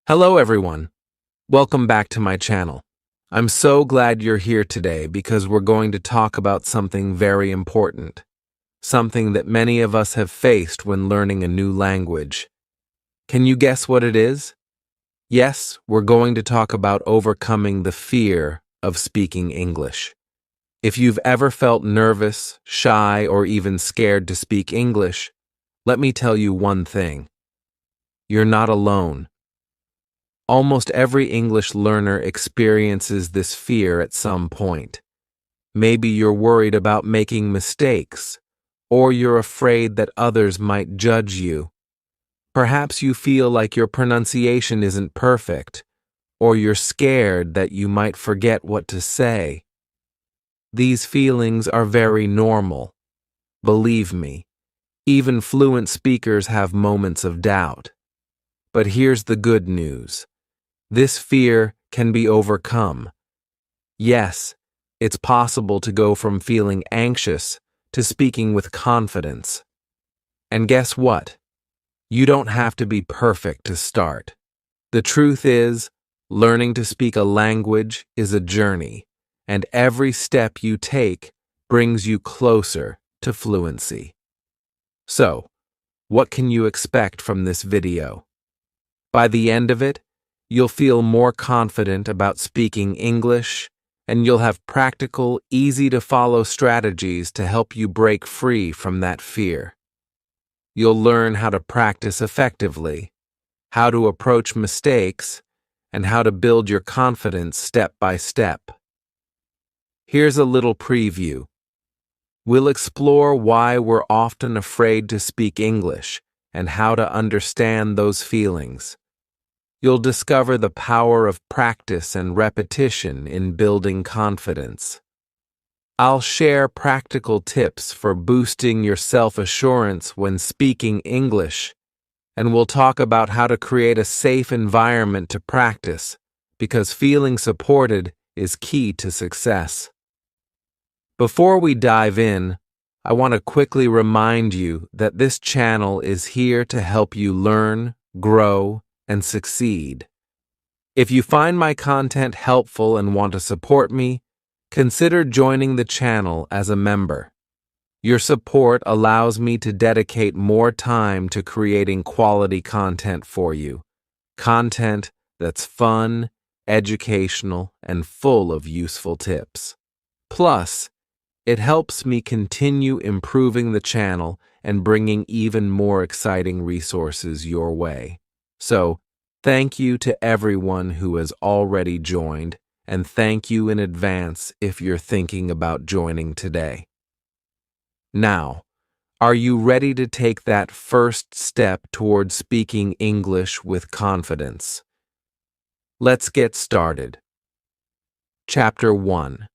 Hello everyone. Welcome back to my channel. I'm so glad you're here today because we're going to talk about something very important. Something that many of us have faced when learning a new language. Can you guess what it is? Yes, we're going to talk about overcoming the fear of speaking English. If you've ever felt nervous, shy, or even scared to speak English, let me tell you one thing. You're not alone. Almost every English learner experiences this fear at some point. Maybe you're worried about making mistakes, or you're afraid that others might judge you. Perhaps you feel like your pronunciation isn't perfect, or you're scared that you might forget what to say. These feelings are very normal. Believe me, even fluent speakers have moments of doubt. But here's the good news. This fear can be overcome. Yes, it's possible to go from feeling anxious to speaking with confidence. And guess what? You don't have to be perfect to start. The truth is, learning to speak a language is a journey, and every step you take brings you closer to fluency. So, what can you expect from this video? By the end of it, you'll feel more confident about speaking English, and you'll have practical, easy-to-follow strategies to help you break free from that fear. You'll learn how to practice effectively, how to approach mistakes, and how to build your confidence step by step. Here's a little preview. We'll explore why we're often afraid to speak English and how to understand those feelings. You'll discover the power of practice and repetition in building confidence. I'll share practical tips for boosting your self-assurance when speaking English, and we'll talk about how to create a safe environment to practice, because feeling supported is key to success. Before we dive in, I want to quickly remind you that this channel is here to help you learn, grow, and succeed. If you find my content helpful and want to support me, consider joining the channel as a member. Your support allows me to dedicate more time to creating quality content for you. Content that's fun, educational, and full of useful tips. Plus, it helps me continue improving the channel and bringing even more exciting resources your way. So, thank you to everyone who has already joined, and thank you in advance if you're thinking about joining today. Now, are you ready to take that first step toward speaking English with confidence? Let's get started. Chapter 1.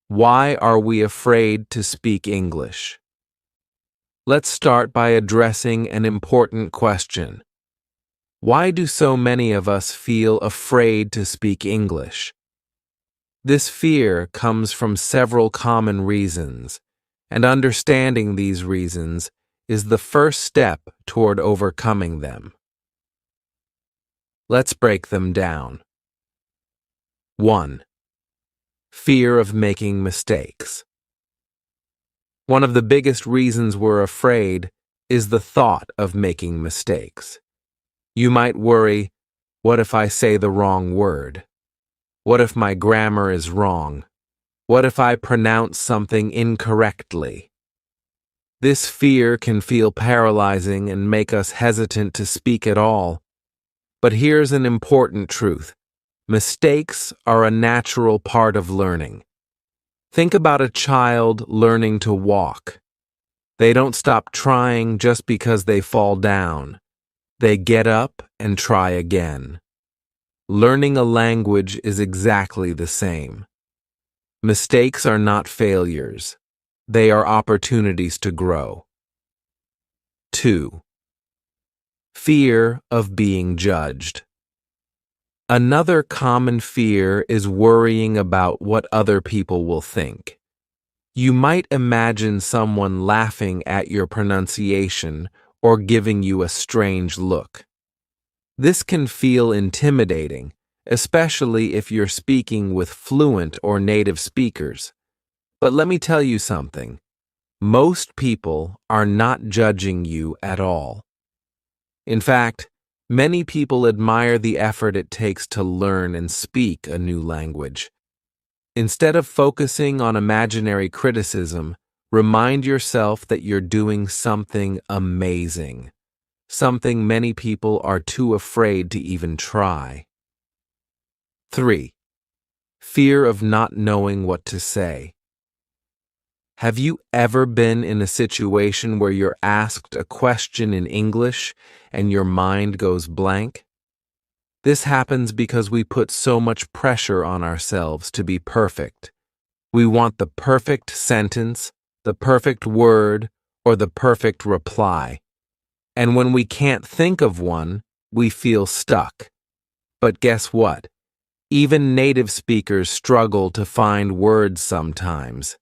Why are we afraid to speak English? Let's start by addressing an important question. Why do so many of us feel afraid to speak English? This fear comes from several common reasons, and understanding these reasons is the first step toward overcoming them. Let's break them down. 1. Fear of making mistakes. One of the biggest reasons we're afraid is the thought of making mistakes. You might worry, what if I say the wrong word? What if my grammar is wrong? What if I pronounce something incorrectly? This fear can feel paralyzing and make us hesitant to speak at all. But here's an important truth. Mistakes are a natural part of learning. Think about a child learning to walk. They don't stop trying just because they fall down. They get up and try again. Learning a language is exactly the same. Mistakes are not failures. They are opportunities to grow. 2. Fear of being judged. Another common fear is worrying about what other people will think. You might imagine someone laughing at your pronunciation or giving you a strange look. This can feel intimidating, especially if you're speaking with fluent or native speakers. But let me tell you something. Most people are not judging you at all. In fact, many people admire the effort it takes to learn and speak a new language. Instead of focusing on imaginary criticism, remind yourself that you're doing something amazing, something many people are too afraid to even try. 3. Fear of not knowing what to say. Have you ever been in a situation where you're asked a question in English and your mind goes blank? This happens because we put so much pressure on ourselves to be perfect. We want the perfect sentence, the perfect word, or the perfect reply. And when we can't think of one, we feel stuck. But guess what? Even native speakers struggle to find words sometimes.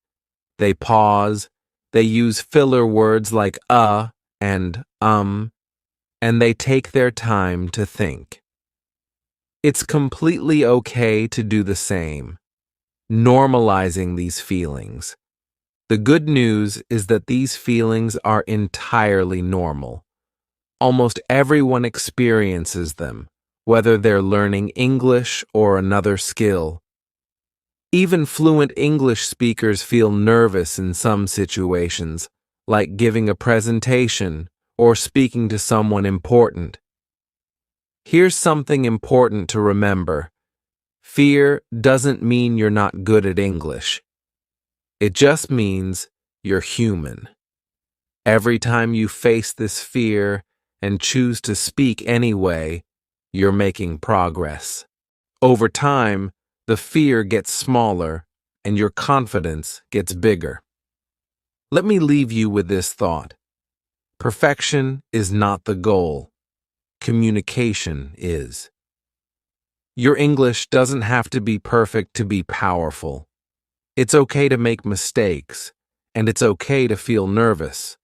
They pause, they use filler words like and and they take their time to think. It's completely okay to do the same, normalizing these feelings. The good news is that these feelings are entirely normal. Almost everyone experiences them, whether they're learning English or another skill. Even fluent English speakers feel nervous in some situations, like giving a presentation or speaking to someone important. Here's something important to remember. Fear doesn't mean you're not good at English. It just means you're human. Every time you face this fear and choose to speak anyway, you're making progress. Over time, the fear gets smaller and your confidence gets bigger. Let me leave you with this thought. Perfection is not the goal. Communication is. Your English doesn't have to be perfect to be powerful. It's okay to make mistakes, and it's okay to feel nervous.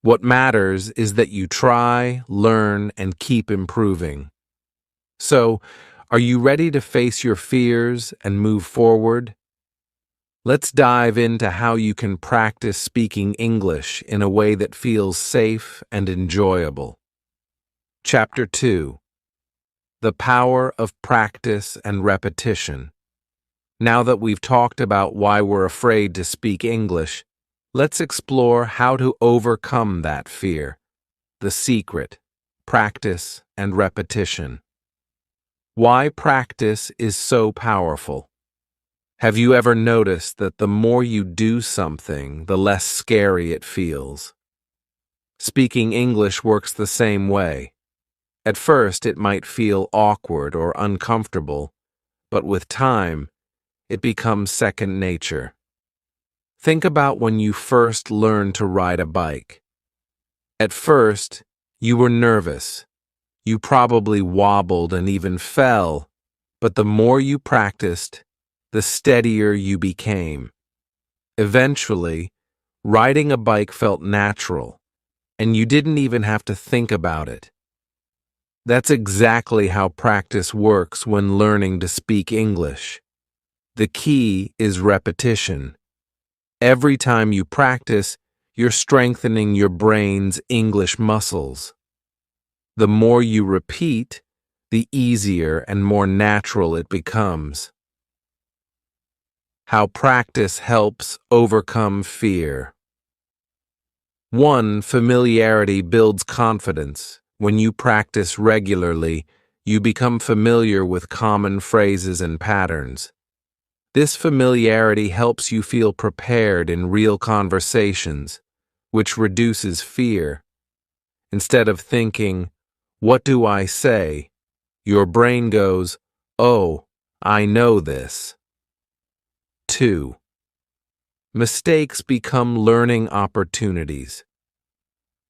What matters is that you try, learn, and keep improving. So, are you ready to face your fears and move forward? Let's dive into how you can practice speaking English in a way that feels safe and enjoyable. Chapter 2. The Power of Practice and Repetition. Now that we've talked about why we're afraid to speak English, let's explore how to overcome that fear. The secret: practice and repetition. Why practice is so powerful. Have you ever noticed that the more you do something, the less scary it feels? Speaking English works the same way. At first, it might feel awkward or uncomfortable, but with time, it becomes second nature. Think about when you first learned to ride a bike. At first, you were nervous. You probably wobbled and even fell, but the more you practiced, the steadier you became. Eventually, riding a bike felt natural, and you didn't even have to think about it. That's exactly how practice works when learning to speak English. The key is repetition. Every time you practice, you're strengthening your brain's English muscles. The more you repeat, the easier and more natural it becomes. How practice helps overcome fear. 1. Familiarity builds confidence. When you practice regularly, you become familiar with common phrases and patterns. This familiarity helps you feel prepared in real conversations, which reduces fear. Instead of thinking, "What do I say?" your brain goes, "Oh, I know this." 2. Mistakes become learning opportunities.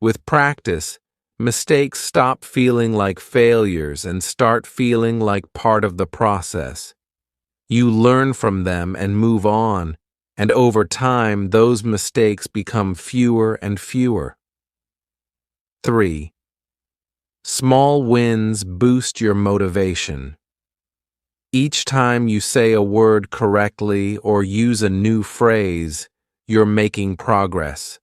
With practice, mistakes stop feeling like failures and start feeling like part of the process. You learn from them and move on, and over time, those mistakes become fewer and fewer. 3. Small wins boost your motivation. Each time you say a word correctly or use a new phrase, you're making progress.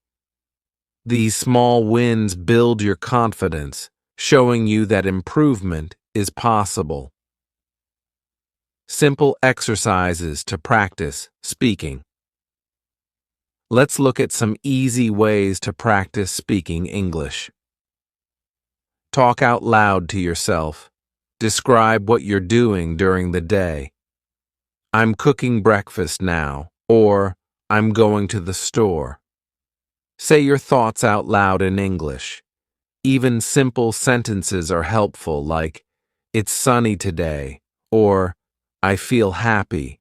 These small wins build your confidence, showing you that improvement is possible. Simple exercises to practice speaking. Let's look at some easy ways to practice speaking English. Talk out loud to yourself. Describe what you're doing during the day. I'm cooking breakfast now, or I'm going to the store. Say your thoughts out loud in English. Even simple sentences are helpful, like, it's sunny today, or I feel happy.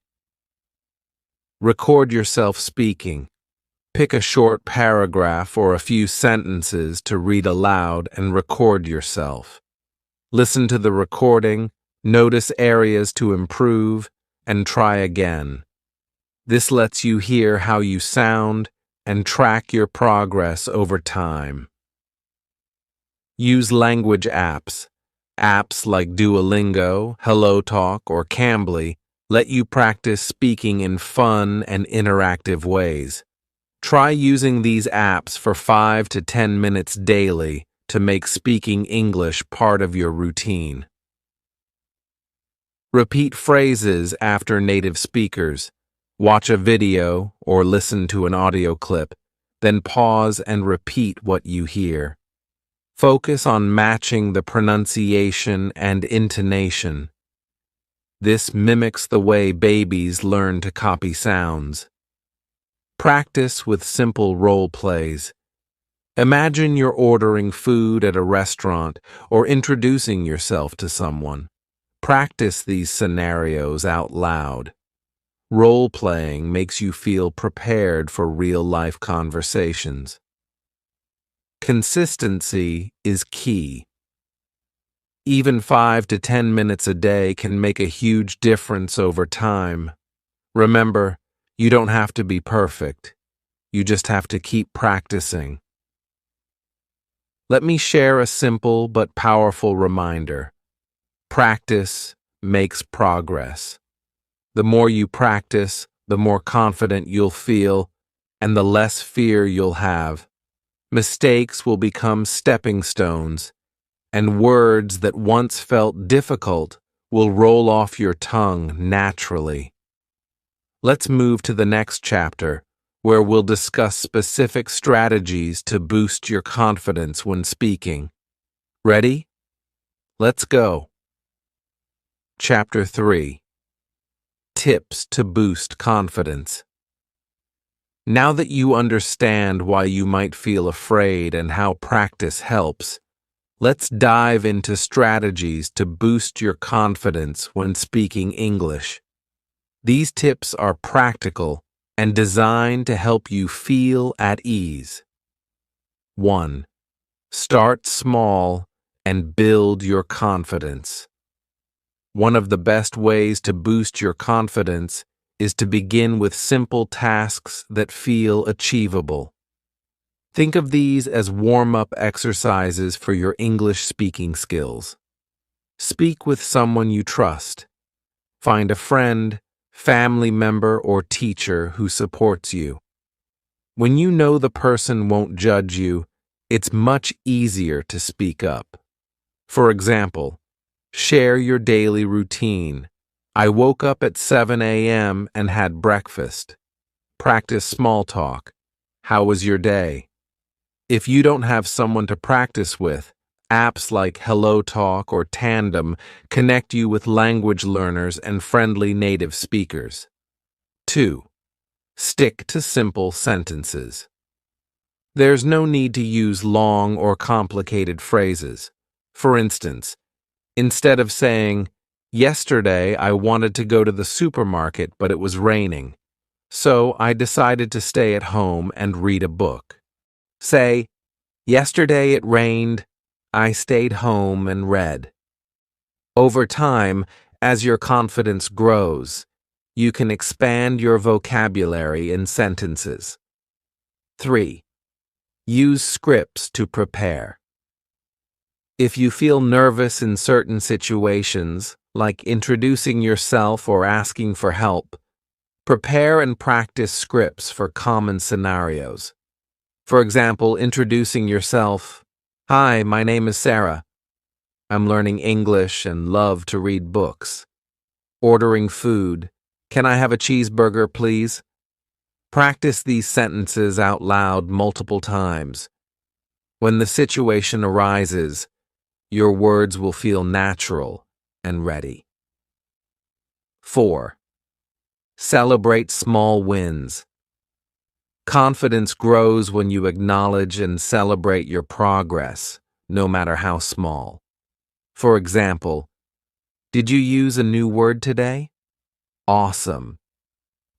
Record yourself speaking. Pick a short paragraph or a few sentences to read aloud and record yourself. Listen to the recording, notice areas to improve, and try again. This lets you hear how you sound and track your progress over time. Use language apps. Apps like Duolingo, HelloTalk, or Cambly let you practice speaking in fun and interactive ways. Try using these apps for 5 to 10 minutes daily to make speaking English part of your routine. Repeat phrases after native speakers. Watch a video or listen to an audio clip, then pause and repeat what you hear. Focus on matching the pronunciation and intonation. This mimics the way babies learn to copy sounds. Practice with simple role plays. Imagine you're ordering food at a restaurant or introducing yourself to someone. Practice these scenarios out loud. Role-playing makes you feel prepared for real-life conversations. Consistency is key. Even 5 to 10 minutes a day can make a huge difference over time. Remember, you don't have to be perfect. You just have to keep practicing. Let me share a simple but powerful reminder. Practice makes progress. The more you practice, the more confident you'll feel, and the less fear you'll have. Mistakes will become stepping stones, and words that once felt difficult will roll off your tongue naturally. Let's move to the next chapter, where we'll discuss specific strategies to boost your confidence when speaking. Ready? Let's go. Chapter 3. Tips to boost confidence. Now that you understand why you might feel afraid and how practice helps, let's dive into strategies to boost your confidence when speaking English. These tips are practical and designed to help you feel at ease. 1. Start small and build your confidence. One of the best ways to boost your confidence is to begin with simple tasks that feel achievable. Think of these as warm-up exercises for your English speaking skills. Speak with someone you trust. Find a friend, family member, or teacher who supports you. When you know the person won't judge you, it's much easier to speak up. For example, share your daily routine. I woke up at 7 a.m. and had breakfast. Practice small talk. How was your day? If you don't have someone to practice with, apps like HelloTalk or Tandem connect you with language learners and friendly native speakers. 2. Stick to simple sentences. There's no need to use long or complicated phrases. For instance, instead of saying, "Yesterday I wanted to go to the supermarket, but it was raining, so I decided to stay at home and read a book," say, "Yesterday it rained, I stayed home and read." Over time, as your confidence grows, you can expand your vocabulary in sentences. 3. Use scripts to prepare. If you feel nervous in certain situations, like introducing yourself or asking for help, prepare and practice scripts for common scenarios. For example, introducing yourself, "Hi, my name is Sarah. I'm learning English and love to read books." Ordering food, "Can I have a cheeseburger, please?" Practice these sentences out loud multiple times. When the situation arises, your words will feel natural and ready. 4. Celebrate small wins. Confidence grows when you acknowledge and celebrate your progress, no matter how small. For example, "Did you use a new word today? Awesome.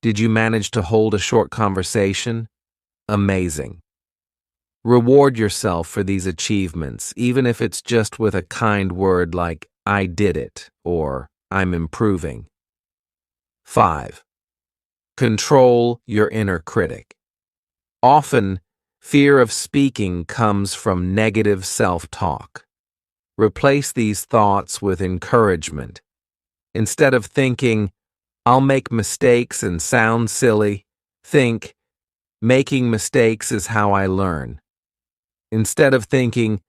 Did you manage to hold a short conversation? Amazing." Reward yourself for these achievements, even if it's just with a kind word like "I did it" or "I'm improving." 5. Control your inner critic. Often, fear of speaking comes from negative self-talk. Replace these thoughts with encouragement. Instead of thinking, "I'll make mistakes and sound silly," think, "Making mistakes is how I learn." Instead of thinking,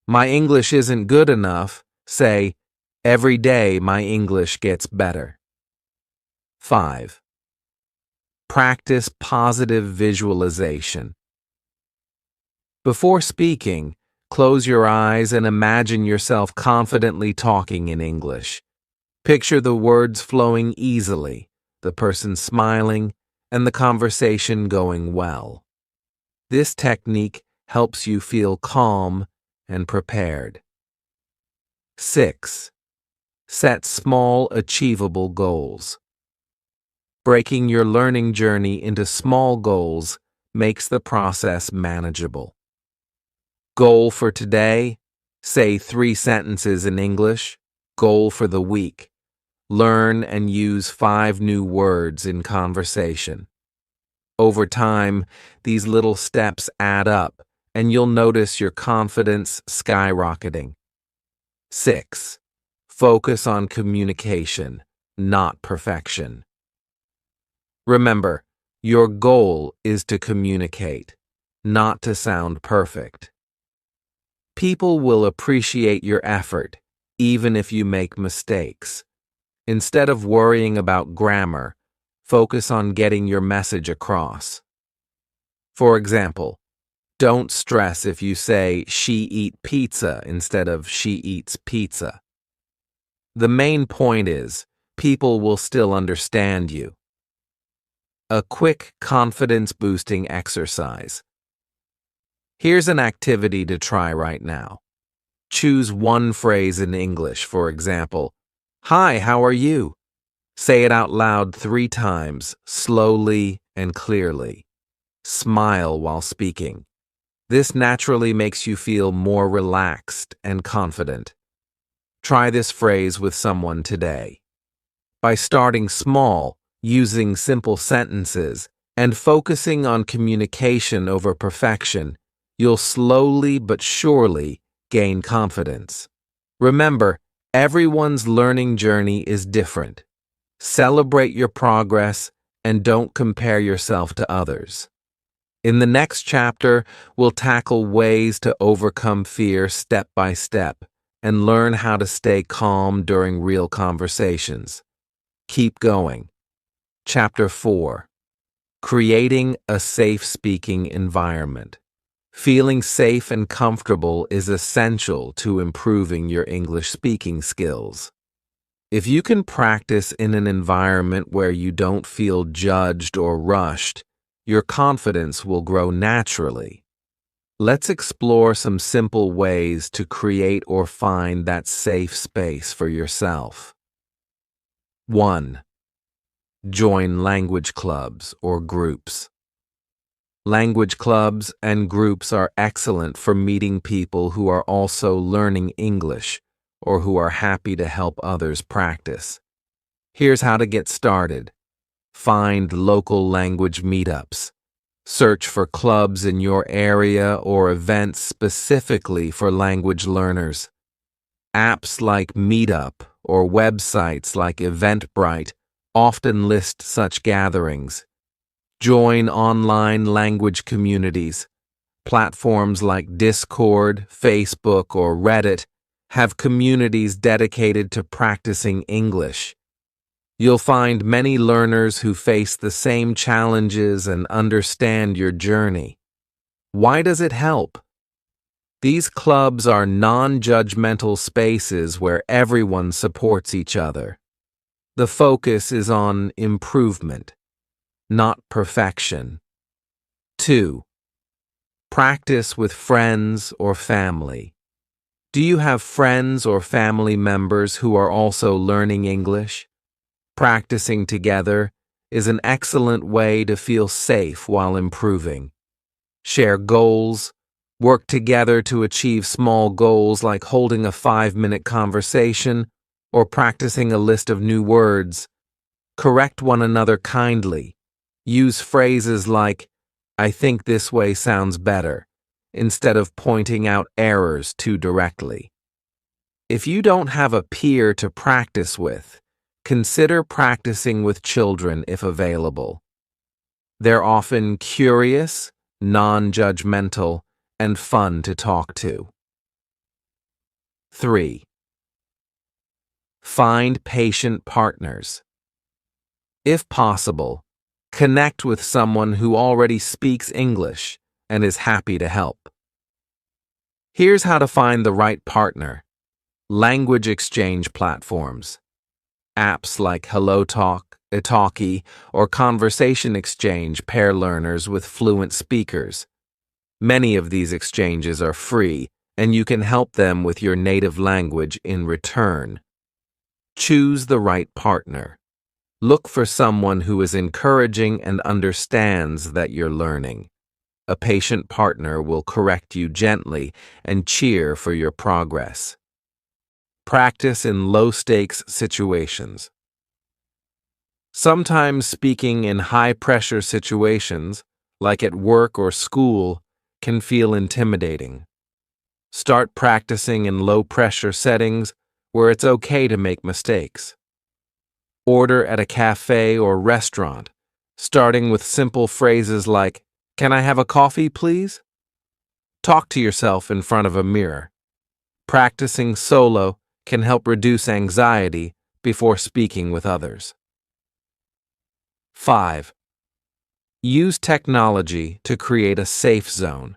"My English isn't good enough," say, "Every day my English gets better." 5. Practice positive visualization. Before speaking, close your eyes and imagine yourself confidently talking in English. Picture the words flowing easily, the person smiling, and the conversation going well. This technique helps you feel calm and prepared. 6. Set small, achievable goals. Breaking your learning journey into small goals makes the process manageable. Goal for today: say 3 sentences in English. Goal for the week: learn and use 5 new words in conversation. Over time, these little steps add up, and you'll notice your confidence skyrocketing. 6. Focus on communication, not perfection. Remember, your goal is to communicate, not to sound perfect. People will appreciate your effort, even if you make mistakes. Instead of worrying about grammar, focus on getting your message across. For example, don't stress if you say "she eat pizza" instead of "she eats pizza." The main point is, people will still understand you. A quick confidence-boosting exercise. Here's an activity to try right now. Choose one phrase in English, for example, "Hi, how are you?" Say it out loud 3 times, slowly and clearly. Smile while speaking. This naturally makes you feel more relaxed and confident. Try this phrase with someone today. By starting small, using simple sentences, and focusing on communication over perfection, you'll slowly but surely gain confidence. Remember, everyone's learning journey is different. Celebrate your progress and don't compare yourself to others. In the next chapter, we'll tackle ways to overcome fear step by step and learn how to stay calm during real conversations. Keep going. Chapter 4. Creating a safe speaking environment. Feeling safe and comfortable is essential to improving your English speaking skills. If you can practice in an environment where you don't feel judged or rushed, your confidence will grow naturally. Let's explore some simple ways to create or find that safe space for yourself. 1. Join language clubs or groups. Language clubs and groups are excellent for meeting people who are also learning English or who are happy to help others practice. Here's how to get started. Find local language meetups. Search for clubs in your area or events specifically for language learners. Apps like Meetup or websites like Eventbrite often list such gatherings. Join online language communities. Platforms like Discord, Facebook, or Reddit have communities dedicated to practicing English. You'll find many learners who face the same challenges and understand your journey. Why does it help? These clubs are non-judgmental spaces where everyone supports each other. The focus is on improvement, not perfection. 2. Practice with friends or family. Do you have friends or family members who are also learning English? Practicing together is an excellent way to feel safe while improving. Share goals. Work together to achieve small goals like holding a 5-minute conversation or practicing a list of new words. Correct one another kindly. Use phrases like, "I think this way sounds better," instead of pointing out errors too directly. If you don't have a peer to practice with, consider practicing with children if available. They're often curious, non-judgmental, and fun to talk to. 3. Find patient partners. If possible, connect with someone who already speaks English and is happy to help. Here's how to find the right partner. Language exchange platforms. Apps like HelloTalk, Italki, or Conversation Exchange pair learners with fluent speakers. Many of these exchanges are free, and you can help them with your native language in return. Choose the right partner. Look for someone who is encouraging and understands that you're learning. A patient partner will correct you gently and cheer for your progress. Practice in low-stakes situations. Sometimes speaking in high-pressure situations, like at work or school, can feel intimidating. Start practicing in low-pressure settings where it's okay to make mistakes. Order at a cafe or restaurant, starting with simple phrases like, "Can I have a coffee, please?" Talk to yourself in front of a mirror. Practicing solo can help reduce anxiety before speaking with others. 5. Use technology to create a safe zone.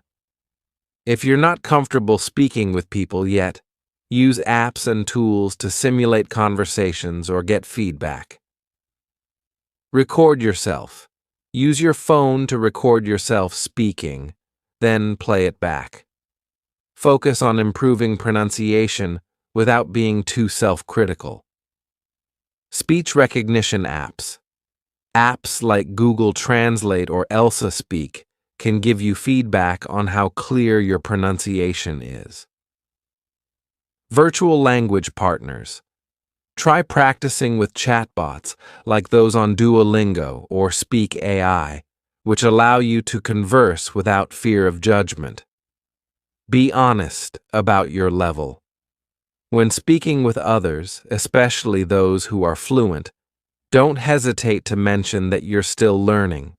If you're not comfortable speaking with people yet, use apps and tools to simulate conversations or get feedback. Record yourself. Use your phone to record yourself speaking, then play it back. Focus on improving pronunciation without being too self-critical. Speech recognition apps. Apps like Google Translate or Elsa Speak can give you feedback on how clear your pronunciation is. Virtual language partners. Try practicing with chatbots like those on Duolingo or Speak AI, which allow you to converse without fear of judgment. Be honest about your level. When speaking with others, especially those who are fluent, don't hesitate to mention that you're still learning.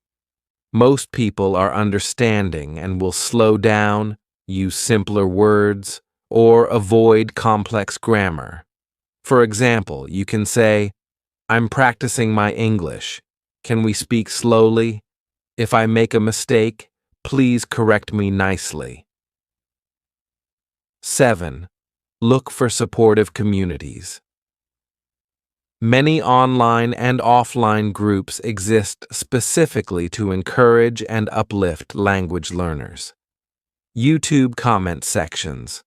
Most people are understanding and will slow down, use simpler words, or avoid complex grammar. For example, you can say, "I'm practicing my English. Can we speak slowly? If I make a mistake, please correct me nicely." 7. Look for supportive communities. Many online and offline groups exist specifically to encourage and uplift language learners. YouTube comment sections.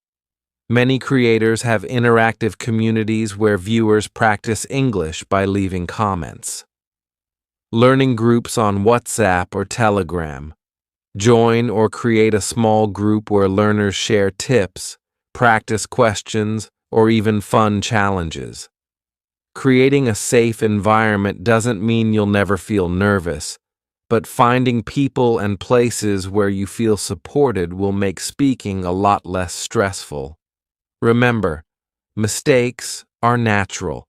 Many creators have interactive communities where viewers practice English by leaving comments. Learning groups on WhatsApp or Telegram. Join or create a small group where learners share tips, practice questions, or even fun challenges. Creating a safe environment doesn't mean you'll never feel nervous, but finding people and places where you feel supported will make speaking a lot less stressful. Remember, Mistakes are natural.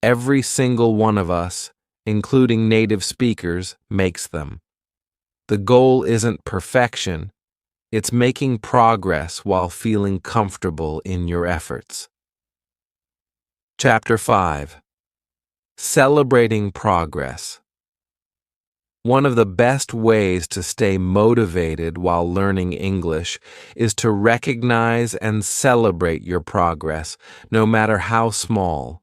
Every single one of us, including native speakers, makes them. The goal isn't perfection, it's making progress while feeling comfortable in your efforts. Chapter 5. Celebrating Progress. One of the best ways to stay motivated while learning English is to recognize and celebrate your progress, no matter how small.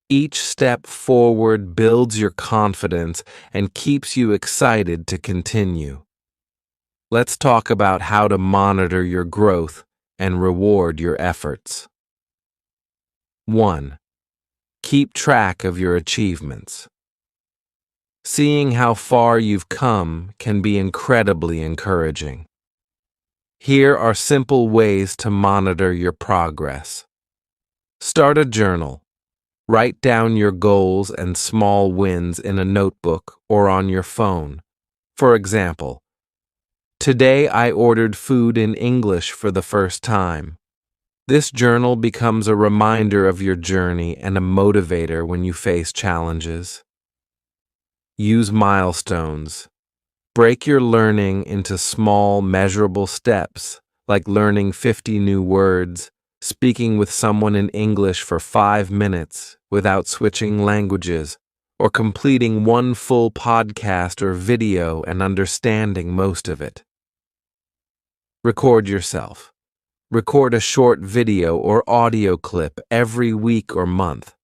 Each step forward builds your confidence and keeps you excited to continue. Let's talk about how to monitor your growth and reward your efforts. 1. Keep track of your achievements. Seeing how far you've come can be incredibly encouraging. Here are simple ways to monitor your progress. Start a journal. Write down your goals and small wins in a notebook or on your phone. For example, today I ordered food in English for the first time. This journal becomes a reminder of your journey and a motivator when you face challenges. Use milestones. Break your learning into small, measurable steps, like learning 50 new words, speaking with someone in English for 5 minutes without switching languages, or completing one full podcast or video and understanding most of it. Record yourself. Record a short video or audio clip every week or month.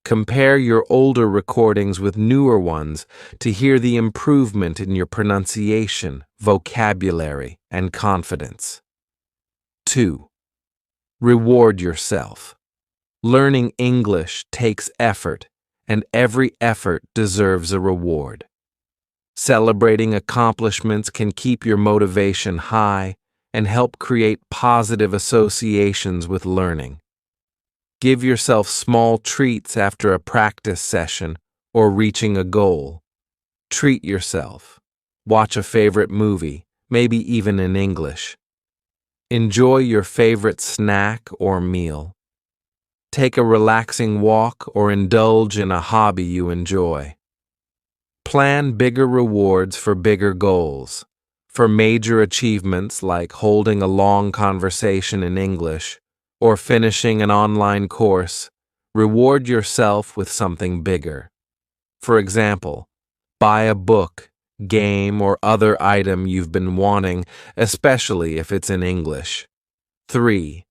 Compare your older recordings with newer ones to hear the improvement in your pronunciation, vocabulary, and confidence. 2. Reward yourself. Learning English takes effort, and every effort deserves a reward. Celebrating accomplishments can keep your motivation high and help create positive associations with learning. Give yourself small treats after a practice session or reaching a goal. Treat yourself. Watch a favorite movie, maybe even in English. Enjoy your favorite snack or meal. Take a relaxing walk or indulge in a hobby you enjoy. Plan bigger rewards for bigger goals. For major achievements like holding a long conversation in English, or finishing an online course, reward yourself with something bigger. For example, buy a book, game, or other item you've been wanting, especially if it's in English. 3.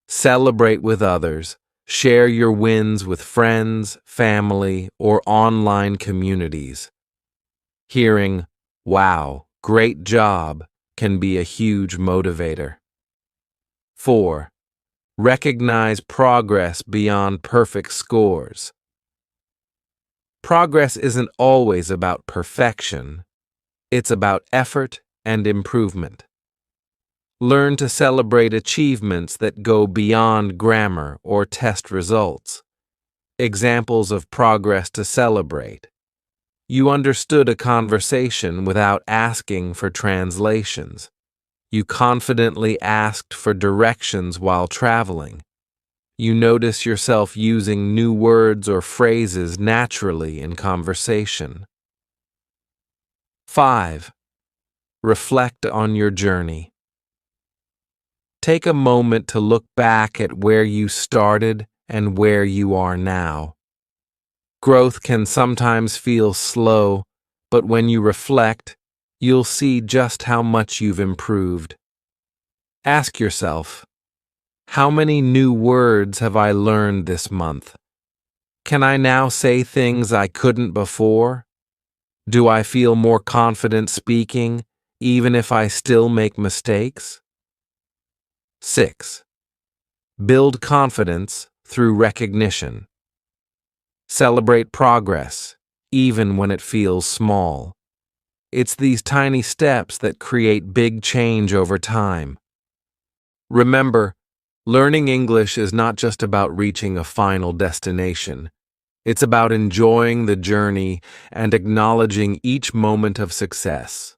Celebrate with others. Share your wins with friends, family, or online communities. Hearing, "Wow, great job," can be a huge motivator. 4. Recognize progress beyond perfect scores. Progress isn't always about perfection. It's about effort and improvement. Learn to celebrate achievements that go beyond grammar or test results. Examples of progress to celebrate. You understood a conversation without asking for translations. You confidently asked for directions while traveling. You notice yourself using new words or phrases naturally in conversation. 5. Reflect on your journey. Take a moment to look back at where you started and where you are now. Growth can sometimes feel slow, but when you reflect, you'll see just how much you've improved. Ask yourself, how many new words have I learned this month? Can I now say things I couldn't before? Do I feel more confident speaking, even if I still make mistakes? 6. Build confidence through recognition. Celebrate progress, even when it feels small. It's these tiny steps that create big change over time. Remember, learning English is not just about reaching a final destination. It's about enjoying the journey and acknowledging each moment of success.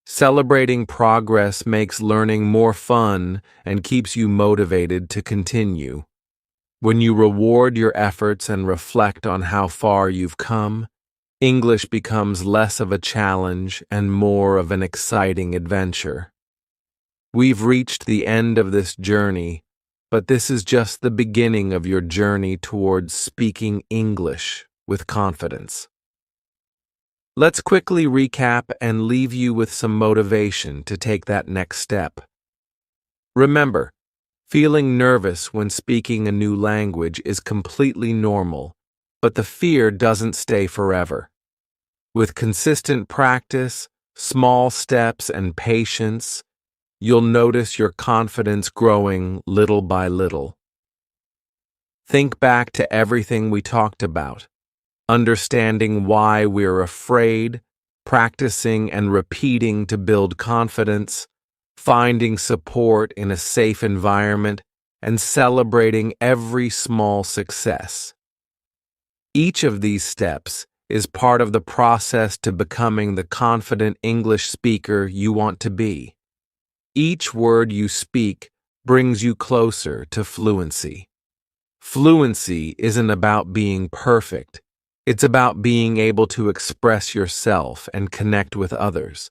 Celebrating progress makes learning more fun and keeps you motivated to continue. When you reward your efforts and reflect on how far you've come, English becomes less of a challenge and more of an exciting adventure. We've reached the end of this journey, but this is just the beginning of your journey towards speaking English with confidence. Let's quickly recap and leave you with some motivation to take that next step. Remember, feeling nervous when speaking a new language is completely normal, but the fear doesn't stay forever. With consistent practice, small steps, and patience, you'll notice your confidence growing little by little. Think back to everything we talked about, understanding why we're afraid, practicing and repeating to build confidence, finding support in a safe environment, and celebrating every small success. Each of these steps is part of the process to becoming the confident English speaker you want to be. Each word you speak brings you closer to fluency. Fluency isn't about being perfect. It's about being able to express yourself and connect with others.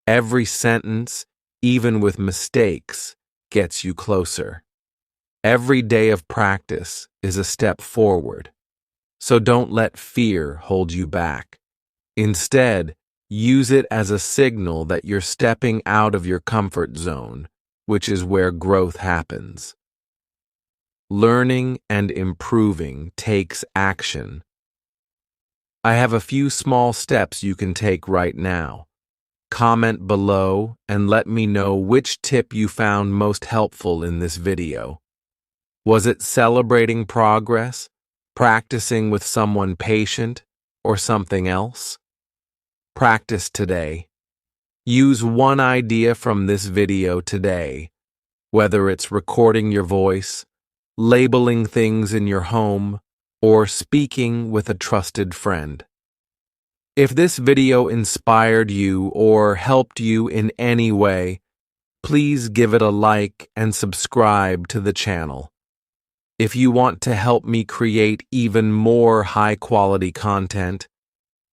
Every sentence, even with mistakes, gets you closer. Every day of practice is a step forward. So don't let fear hold you back. Instead, use it as a signal that you're stepping out of your comfort zone, which is where growth happens. Learning and improving takes action. I have a few small steps you can take right now. Comment below and let me know which tip you found most helpful in this video. Was it celebrating progress, practicing with someone patient, or something else? Practice today. Use one idea from this video today, whether it's recording your voice, labeling things in your home, or speaking with a trusted friend. If this video inspired you or helped you in any way, please give it a like and subscribe to the channel. If you want to help me create even more high-quality content,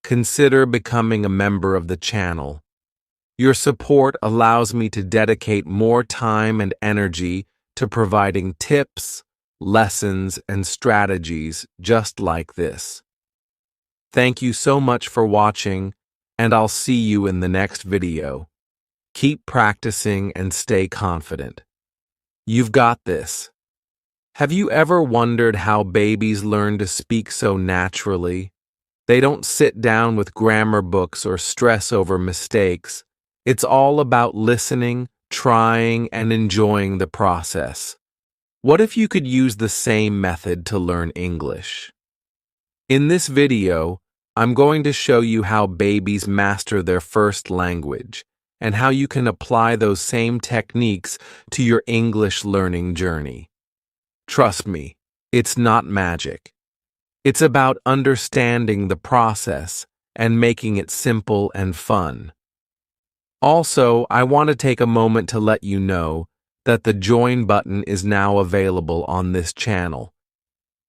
consider becoming a member of the channel. Your support allows me to dedicate more time and energy to providing tips, lessons, and strategies just like this. Thank you so much for watching, and I'll see you in the next video. Keep practicing and stay confident. You've got this. Have you ever wondered how babies learn to speak so naturally? They don't sit down with grammar books or stress over mistakes. It's all about listening, trying, and enjoying the process. What if you could use the same method to learn English? In this video, I'm going to show you how babies master their first language and how you can apply those same techniques to your English learning journey. Trust me, it's not magic. It's about understanding the process and making it simple and fun. Also, I want to take a moment to let you know that the join button is now available on this channel.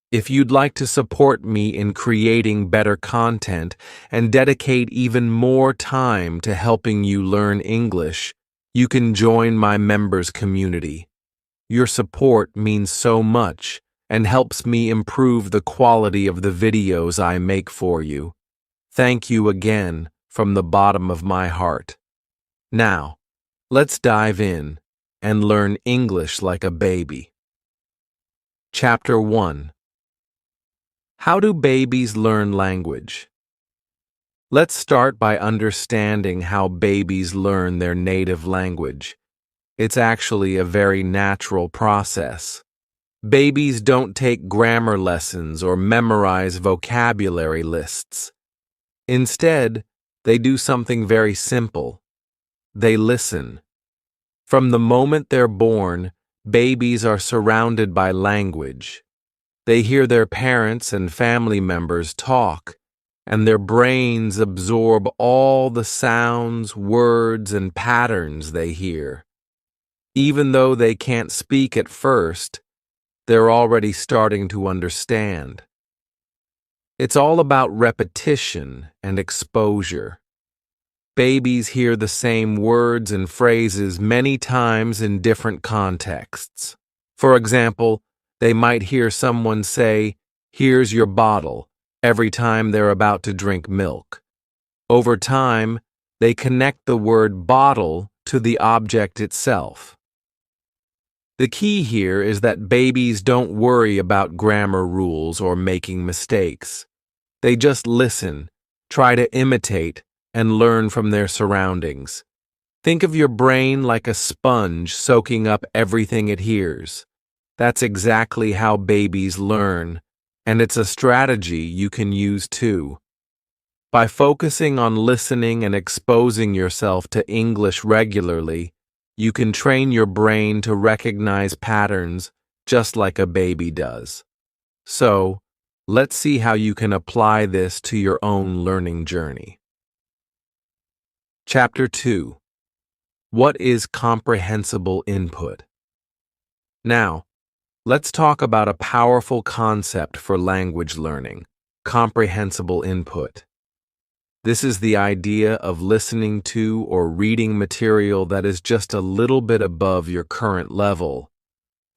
If you'd like to support me in creating better content and dedicate even more time to helping you learn English, you can join my members community. Your support means so much and helps me improve the quality of the videos I make for you. Thank you again from the bottom of my heart. Now, let's dive in and learn English like a baby. Chapter 1. How do babies learn language? Let's start by understanding how babies learn their native language. It's actually a very natural process. Babies don't take grammar lessons or memorize vocabulary lists. Instead, they do something very simple. They listen. From the moment they're born, babies are surrounded by language. They hear their parents and family members talk, and their brains absorb all the sounds, words, and patterns they hear. Even though they can't speak at first, they're already starting to understand. It's all about repetition and exposure. Babies hear the same words and phrases many times in different contexts. For example, they might hear someone say, "Here's your bottle," every time they're about to drink milk. Over time, they connect the word bottle to the object itself. The key here is that babies don't worry about grammar rules or making mistakes. They just listen, try to imitate, and learn from their surroundings. Think of your brain like a sponge soaking up everything it hears. That's exactly how babies learn, and it's a strategy you can use too. By focusing on listening and exposing yourself to English regularly, you can train your brain to recognize patterns just like a baby does. So, let's see how you can apply this to your own learning journey. Chapter 2. What is comprehensible input? Now, let's talk about a powerful concept for language learning: comprehensible input. This is the idea of listening to or reading material that is just a little bit above your current level.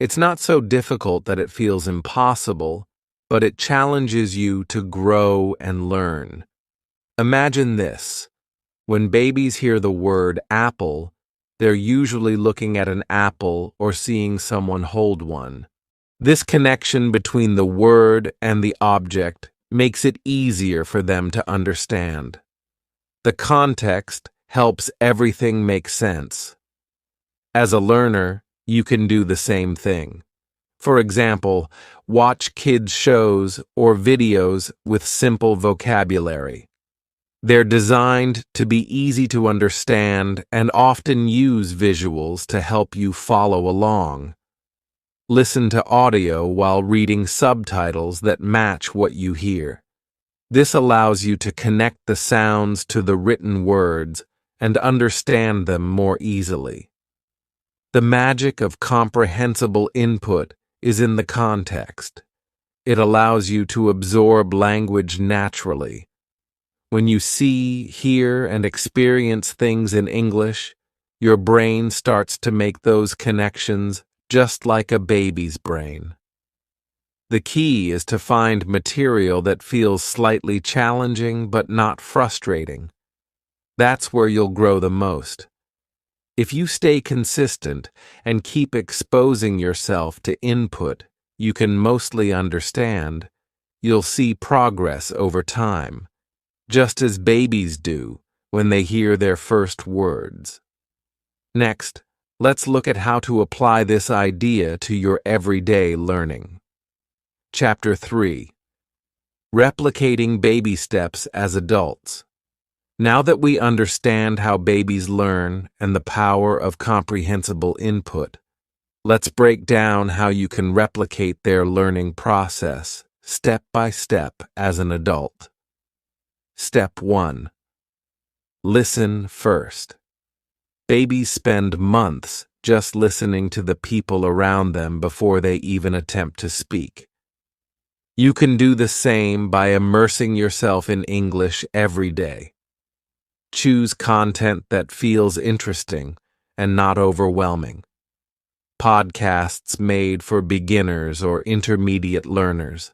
It's not so difficult that it feels impossible, but it challenges you to grow and learn. Imagine this. When babies hear the word apple, they're usually looking at an apple or seeing someone hold one. This connection between the word and the object makes it easier for them to understand. The context helps everything make sense. As a learner, you can do the same thing. For example, watch kids' shows or videos with simple vocabulary. They're designed to be easy to understand and often use visuals to help you follow along. Listen to audio while reading subtitles that match what you hear. This allows you to connect the sounds to the written words and understand them more easily. The magic of comprehensible input is in the context. It allows you to absorb language naturally. When you see, hear, and experience things in English, your brain starts to make those connections just like a baby's brain. The key is to find material that feels slightly challenging but not frustrating. That's where you'll grow the most. If you stay consistent and keep exposing yourself to input you can mostly understand, you'll see progress over time, just as babies do when they hear their first words. Next, let's look at how to apply this idea to your everyday learning. Chapter 3. Replicating baby steps as adults. Now that we understand how babies learn and the power of comprehensible input, let's break down how you can replicate their learning process step by step as an adult. Step 1. Listen first. Babies spend months just listening to the people around them before they even attempt to speak. You can do the same by immersing yourself in English every day. Choose content that feels interesting and not overwhelming. Podcasts made for beginners or intermediate learners.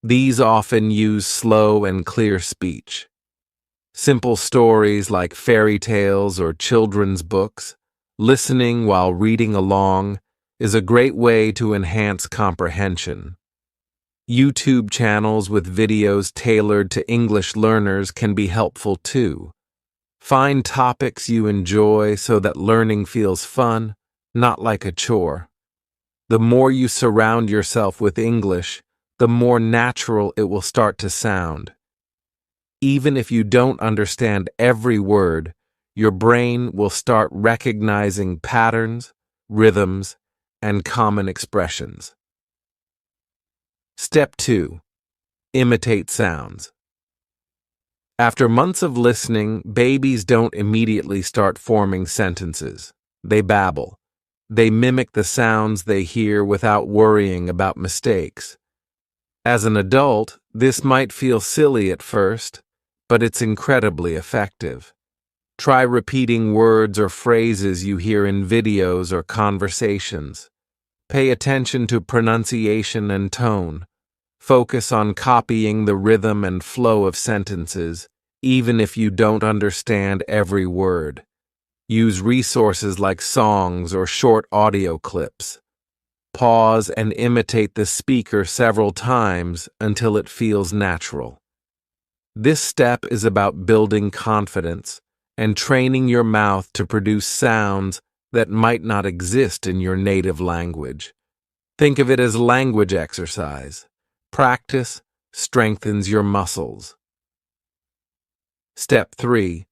These often use slow and clear speech. Simple stories like fairy tales or children's books, listening while reading along, is a great way to enhance comprehension. YouTube channels with videos tailored to English learners can be helpful too. Find topics you enjoy so that learning feels fun, not like a chore. The more you surround yourself with English, the more natural it will start to sound. Even if you don't understand every word, your brain will start recognizing patterns, rhythms, and common expressions. Step 2. Imitate sounds. After months of listening, babies don't immediately start forming sentences. They babble. They mimic the sounds they hear without worrying about mistakes. As an adult, this might feel silly at first, but it's incredibly effective. Try repeating words or phrases you hear in videos or conversations. Pay attention to pronunciation and tone. Focus on copying the rhythm and flow of sentences, even if you don't understand every word. Use resources like songs or short audio clips. Pause and imitate the speaker several times until it feels natural. This step is about building confidence and training your mouth to produce sounds that might not exist in your native language. Think of it as language exercise. Practice strengthens your muscles. Step 3.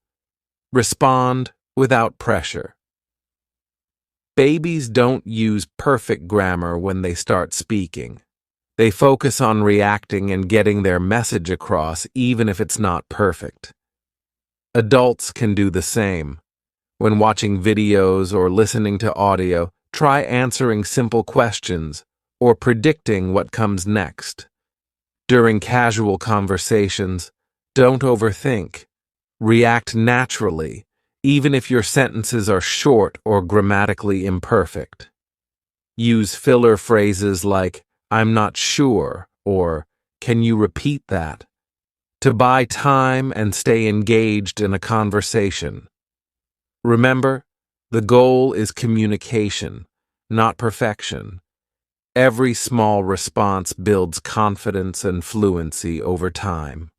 Respond without pressure. Babies don't use perfect grammar when they start speaking. They focus on reacting and getting their message across even if it's not perfect. Adults can do the same. When watching videos or listening to audio, try answering simple questions or predicting what comes next. During casual conversations, don't overthink. React naturally, even if your sentences are short or grammatically imperfect. Use filler phrases like, "I'm not sure," or "Can you repeat that?" to buy time and stay engaged in a conversation. Remember, the goal is communication, not perfection. Every small response builds confidence and fluency over time.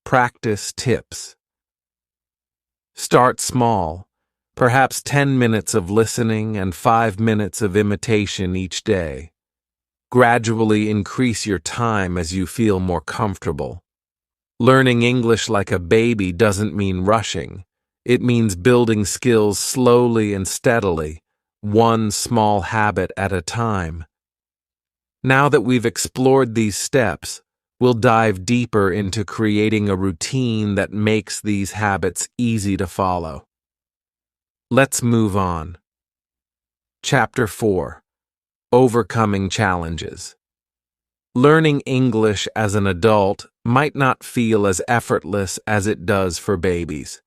Practice tips. Start small, perhaps 10 minutes of listening and 5 minutes of imitation each day. Gradually increase your time as you feel more comfortable. Learning English like a baby doesn't mean rushing. It means building skills slowly and steadily, one small habit at a time. Now that we've explored these steps, we'll dive deeper into creating a routine that makes these habits easy to follow. Let's move on. Chapter 4. Overcoming challenges. Learning English as an adult might not feel as effortless as it does for babies.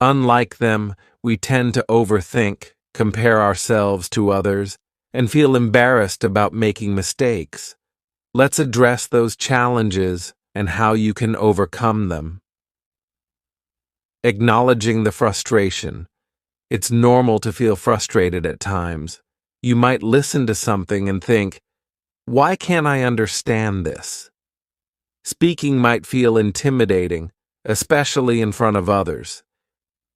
Unlike them, we tend to overthink, compare ourselves to others, and feel embarrassed about making mistakes. Let's address those challenges and how you can overcome them. Acknowledging the frustration. It's normal to feel frustrated at times. You might listen to something and think, "Why can't I understand this?" Speaking might feel intimidating, especially in front of others.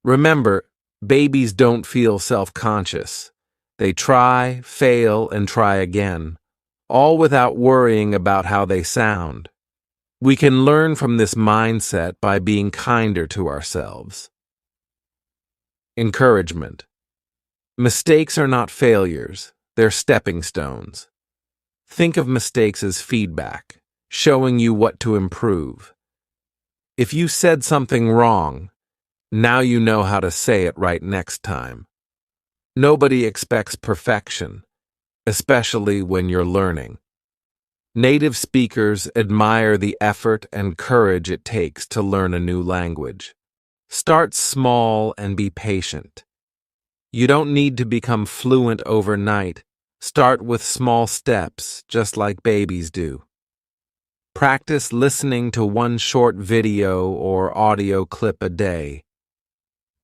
Remember, babies don't feel self-conscious. They try, fail, and try again, all without worrying about how they sound. We can learn from this mindset by being kinder to ourselves. Encouragement. Mistakes are not failures, they're stepping stones. Think of mistakes as feedback, showing you what to improve. If you said something wrong, now you know how to say it right next time. Nobody expects perfection, especially when you're learning. Native speakers admire the effort and courage it takes to learn a new language. Start small and be patient. You don't need to become fluent overnight. Start with small steps, just like babies do. Practice listening to one short video or audio clip a day.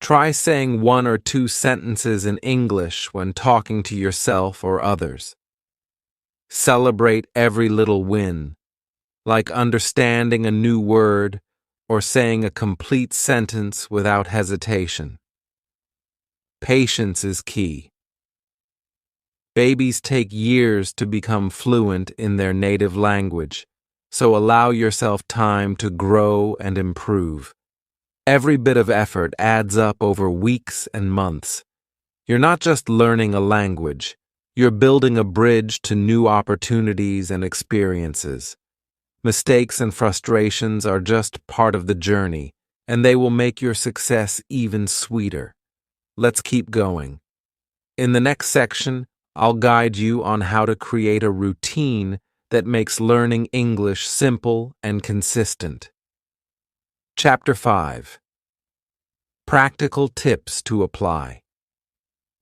Try saying 1 or 2 sentences in English when talking to yourself or others. Celebrate every little win, like understanding a new word or saying a complete sentence without hesitation. Patience is key. Babies take years to become fluent in their native language, so allow yourself time to grow and improve. Every bit of effort adds up over weeks and months. You're not just learning a language, you're building a bridge to new opportunities and experiences. Mistakes and frustrations are just part of the journey, and they will make your success even sweeter. Let's keep going. In the next section, I'll guide you on how to create a routine that makes learning English simple and consistent. Chapter 5. Practical Tips to Apply.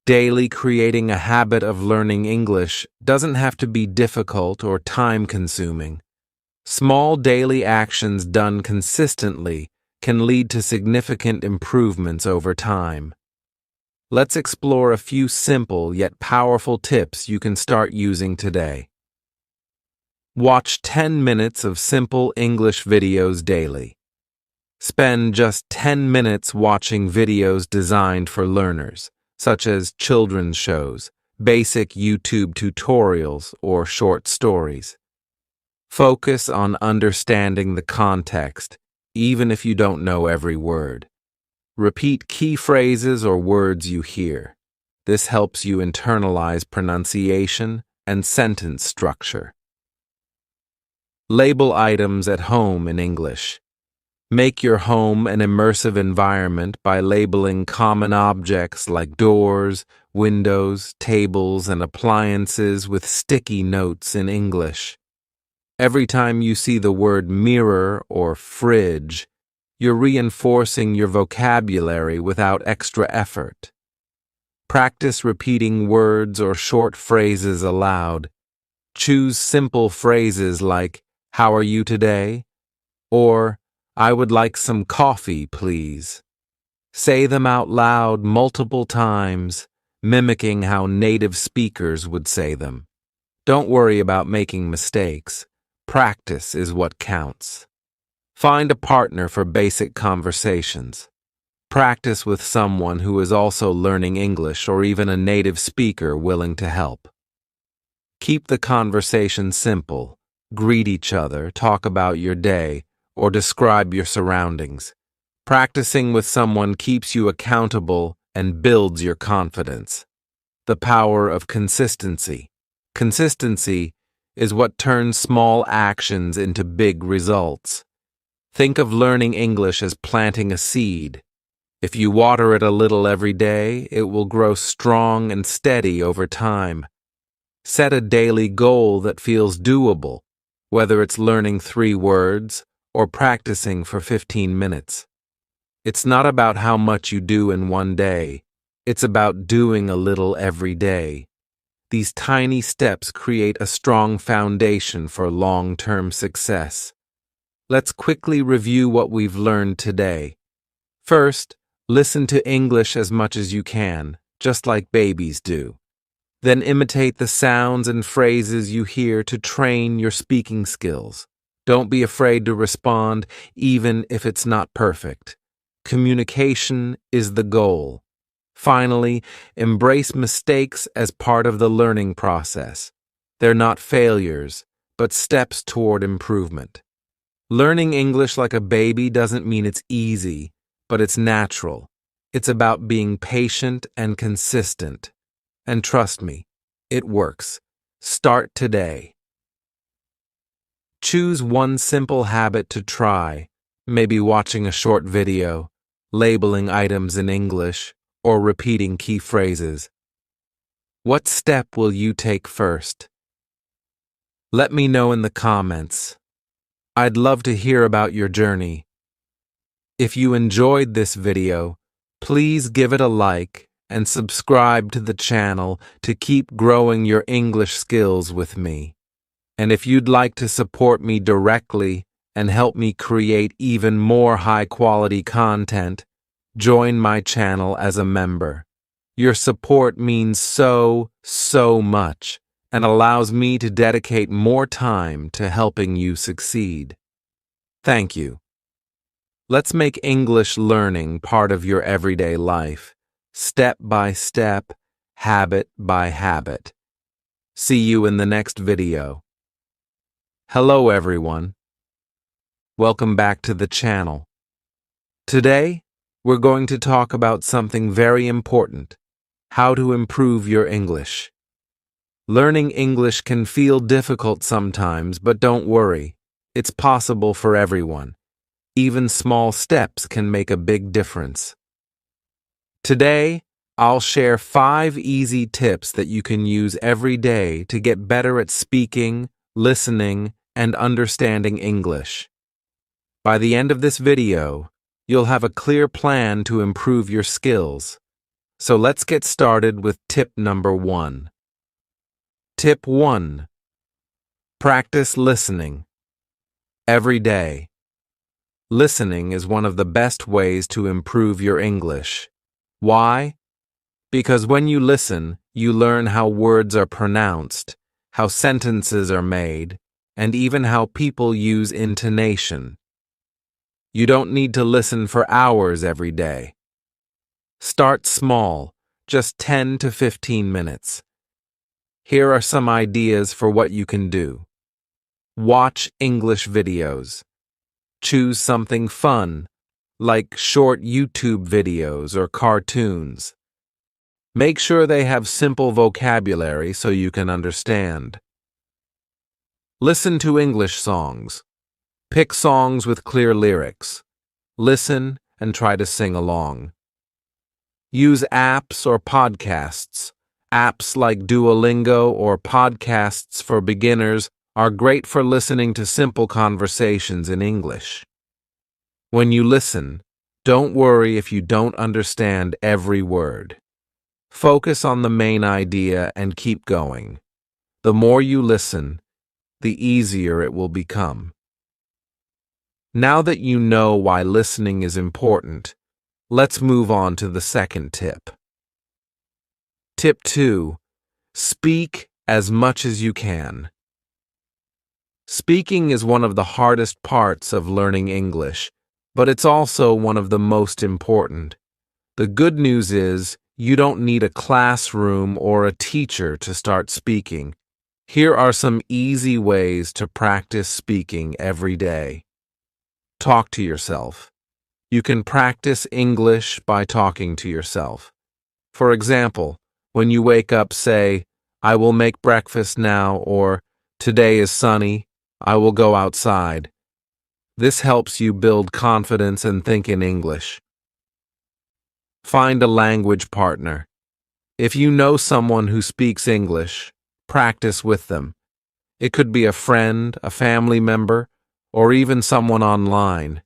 Daily creating a habit of learning English doesn't have to be difficult or time-consuming. Small daily actions done consistently can lead to significant improvements over time. Let's explore a few simple yet powerful tips you can start using today. Watch 10 minutes of simple English videos daily. Spend just 10 minutes watching videos designed for learners, such as children's shows, basic YouTube tutorials, or short stories. Focus on understanding the context, even if you don't know every word. Repeat key phrases or words you hear. This helps you internalize pronunciation and sentence structure. Label items at home in English. Make your home an immersive environment by labeling common objects like doors, windows, tables, and appliances with sticky notes in English. Every time you see the word mirror or fridge, you're reinforcing your vocabulary without extra effort. Practice repeating words or short phrases aloud. Choose simple phrases like, "How are you today?" or "I would like some coffee, please." Say them out loud multiple times, mimicking how native speakers would say them. Don't worry about making mistakes. Practice is what counts. Find a partner for basic conversations. Practice with someone who is also learning English or even a native speaker willing to help. Keep the conversation simple. Greet each other, talk about your day, or describe your surroundings. Practicing with someone keeps you accountable and builds your confidence. The power of consistency. Consistency is what turns small actions into big results. Think of learning English as planting a seed. If you water it a little every day, it will grow strong and steady over time. Set a daily goal that feels doable, whether it's learning 3 words or practicing for 15 minutes. It's not about how much you do in one day. It's about doing a little every day. These tiny steps create a strong foundation for long-term success. Let's quickly review what we've learned today. First, listen to English as much as you can, just like babies do. Then imitate the sounds and phrases you hear to train your speaking skills. Don't be afraid to respond, even if it's not perfect. Communication is the goal. Finally, embrace mistakes as part of the learning process. They're not failures, but steps toward improvement. Learning English like a baby doesn't mean it's easy, but it's natural. It's about being patient and consistent. And trust me, it works. Start today. Choose one simple habit to try, maybe watching a short video, labeling items in English, or repeating key phrases. What step will you take first? Let me know in the comments. I'd love to hear about your journey. If you enjoyed this video, please give it a like and subscribe to the channel to keep growing your English skills with me. And if you'd like to support me directly and help me create even more high-quality content, join my channel as a member. Your support means so much and allows me to dedicate more time to helping you succeed. Thank you. Let's make English learning part of your everyday life, step by step, habit by habit. See you in the next video. Hello everyone. Welcome back to the channel. Today, we're going to talk about something very important: how to improve your English. Learning English can feel difficult sometimes, but don't worry. It's possible for everyone. Even small steps can make a big difference. Today, I'll share 5 easy tips that you can use every day to get better at speaking, listening, and understanding English. By the end of this video, you'll have a clear plan to improve your skills. So let's get started with tip number 1. Tip 1. Practice listening. Every day. Listening is one of the best ways to improve your English. Why? Because when you listen, you learn how words are pronounced, how sentences are made, and even how people use intonation. You don't need to listen for hours every day. Start small, just 10 to 15 minutes. Here are some ideas for what you can do. Watch English videos. Choose something fun, like short YouTube videos or cartoons. Make sure they have simple vocabulary so you can understand. Listen to English songs. Pick songs with clear lyrics. Listen and try to sing along. Use apps or podcasts. Apps like Duolingo or podcasts for beginners are great for listening to simple conversations in English. When you listen, don't worry if you don't understand every word. Focus on the main idea and keep going. The more you listen, the easier it will become. Now that you know why listening is important, let's move on to the second tip. Tip 2. Speak as much as you can. Speaking is one of the hardest parts of learning English, but it's also one of the most important. The good news is, you don't need a classroom or a teacher to start speaking. Here are some easy ways to practice speaking every day. Talk to yourself. You can practice English by talking to yourself. For example, when you wake up, say, "I will make breakfast now," or "Today is sunny, I will go outside." This helps you build confidence and think in English. Find a language partner. If you know someone who speaks English, practice with them. It could be a friend, a family member, or even someone online.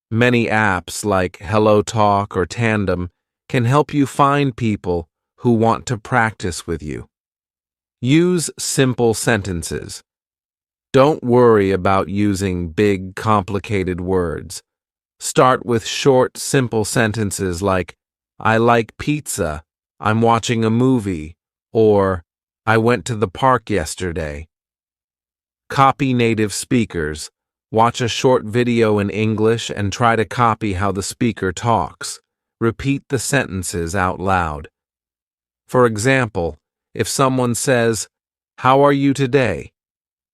Many apps like HelloTalk or Tandem can help you find people who want to practice with you. Use simple sentences. Don't worry about using big, complicated words. Start with short, simple sentences like, "I like pizza," "I'm watching a movie," or "I went to the park yesterday." Copy native speakers. Watch a short video in English and try to copy how the speaker talks. Repeat the sentences out loud. For example, if someone says, "How are you today?"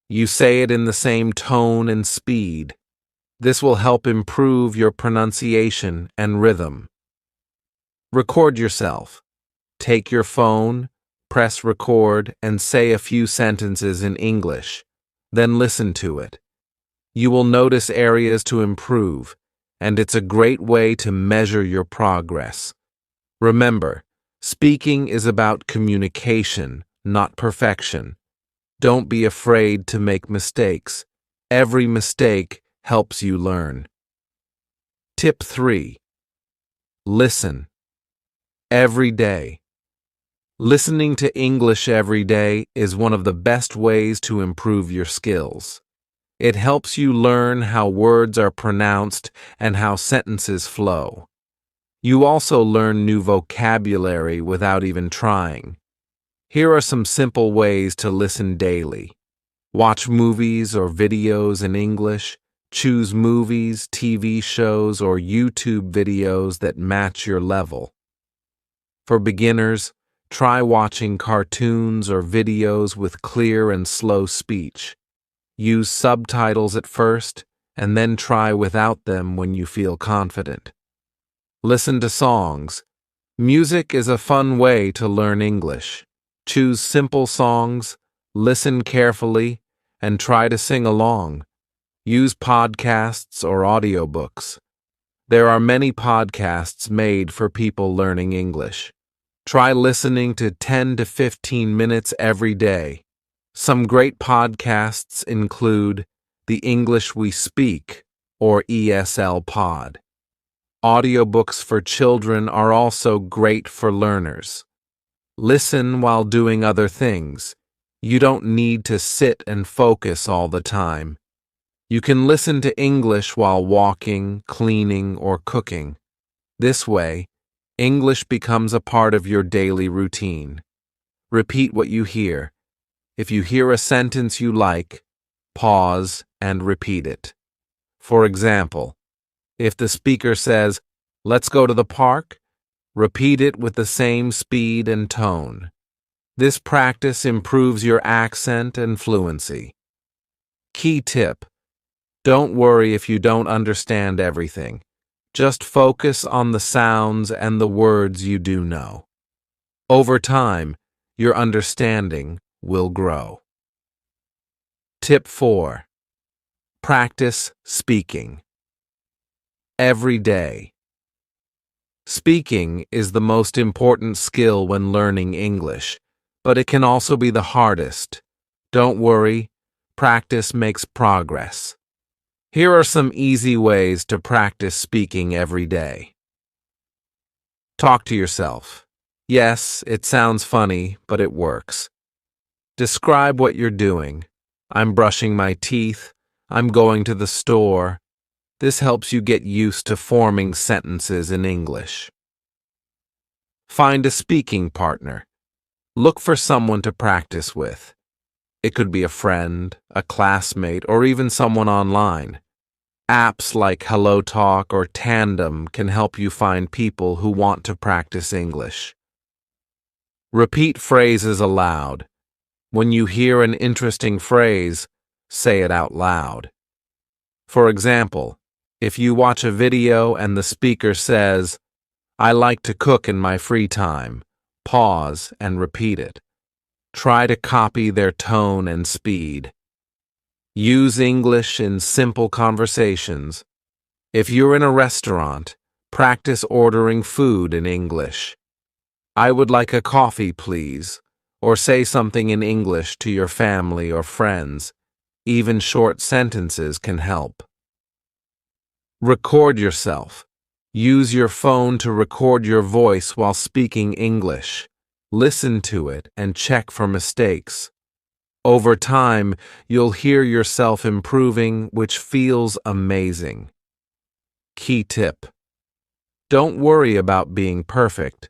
you say it in the same tone and speed. This will help improve your pronunciation and rhythm. Record yourself. Take your phone, press record, and say a few sentences in English. Then listen to it. You will notice areas to improve, and it's a great way to measure your progress. Remember, speaking is about communication, not perfection. Don't be afraid to make mistakes. Every mistake helps you learn. Tip 3. Listen. Every day. Listening to English every day is one of the best ways to improve your skills. It helps you learn how words are pronounced and how sentences flow. You also learn new vocabulary without even trying. Here are some simple ways to listen daily. Watch movies or videos in English. Choose movies, TV shows, or YouTube videos that match your level. For beginners, try watching cartoons or videos with clear and slow speech. Use subtitles at first, and then try without them when you feel confident. Listen to songs. Music is a fun way to learn English. Choose simple songs, listen carefully, and try to sing along. Use podcasts or audiobooks. There are many podcasts made for people learning English. Try listening to 10 to 15 minutes every day. Some great podcasts include The English We Speak, or ESL Pod. Audiobooks for children are also great for learners. Listen while doing other things. You don't need to sit and focus all the time. You can listen to English while walking, cleaning, or cooking. This way, English becomes a part of your daily routine. Repeat what you hear. If you hear a sentence you like, pause and repeat it. For example, if the speaker says, "Let's go to the park," repeat it with the same speed and tone. This practice improves your accent and fluency. Key tip: don't worry if you don't understand everything. Just focus on the sounds and the words you do know. Over time, your understanding will grow. Tip 4. Practice speaking. Every day. Speaking is the most important skill when learning English, but it can also be the hardest. Don't worry, practice makes progress. Here are some easy ways to practice speaking every day. Talk to yourself. Yes, it sounds funny, but it works. Describe what you're doing. I'm brushing my teeth. I'm going to the store. This helps you get used to forming sentences in English. Find a speaking partner. Look for someone to practice with. It could be a friend, a classmate, or even someone online. Apps like HelloTalk or Tandem can help you find people who want to practice English. Repeat phrases aloud. When you hear an interesting phrase, say it out loud. For example, if you watch a video and the speaker says, "I like to cook in my free time," pause and repeat it. Try to copy their tone and speed. Use English in simple conversations. If you're in a restaurant, practice ordering food in English. "I would like a coffee, please," or say something in English to your family or friends. Even short sentences can help. Record yourself. Use your phone to record your voice while speaking English. Listen to it and check for mistakes. Over time, you'll hear yourself improving, which feels amazing. Key tip: don't worry about being perfect.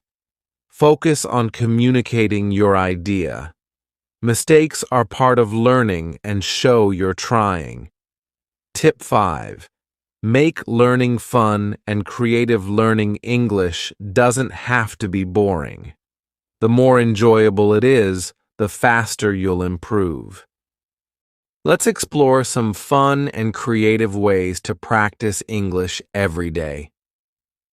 Focus on communicating your idea. Mistakes are part of learning and show you're trying. Tip 5. Make learning fun, and creative learning English doesn't have to be boring. The more enjoyable it is, the faster you'll improve. Let's explore some fun and creative ways to practice English every day.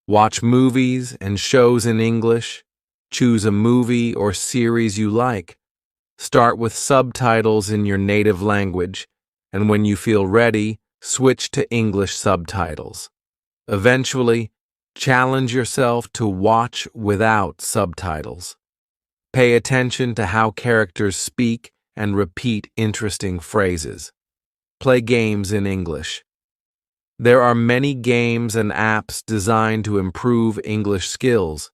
Watch movies and shows in English. Choose a movie or series you like. Start with subtitles in your native language, and when you feel ready, switch to English subtitles. Eventually, challenge yourself to watch without subtitles. Pay attention to how characters speak and repeat interesting phrases. Play games in English. There are many games and apps designed to improve English skills.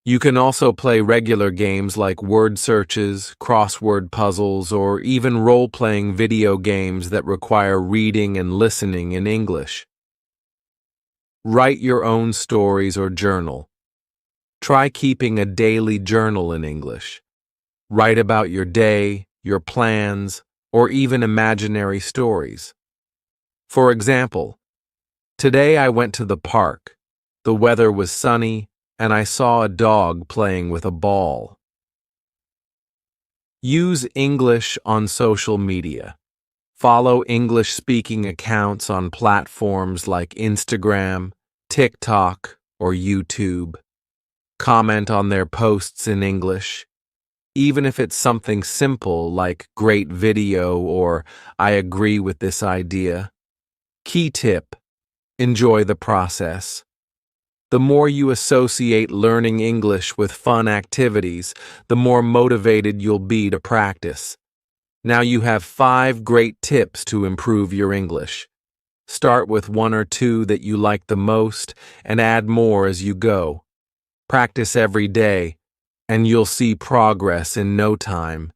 You can also play regular games like word searches, crossword puzzles, or even role-playing video games that require reading and listening in English. Write your own stories or journal. Try keeping a daily journal in English. Write about your day, your plans, or even imaginary stories. For example, today I went to the park. The weather was sunny, and I saw a dog playing with a ball. Use English on social media. Follow English-speaking accounts on platforms like Instagram, TikTok, or YouTube. Comment on their posts in English. Even if it's something simple like "great video" or "I agree with this idea." Key tip: enjoy the process. The more you associate learning English with fun activities, the more motivated you'll be to practice. Now you have 5 great tips to improve your English. Start with 1 or 2 that you like the most and add more as you go. Practice every day, and you'll see progress in no time.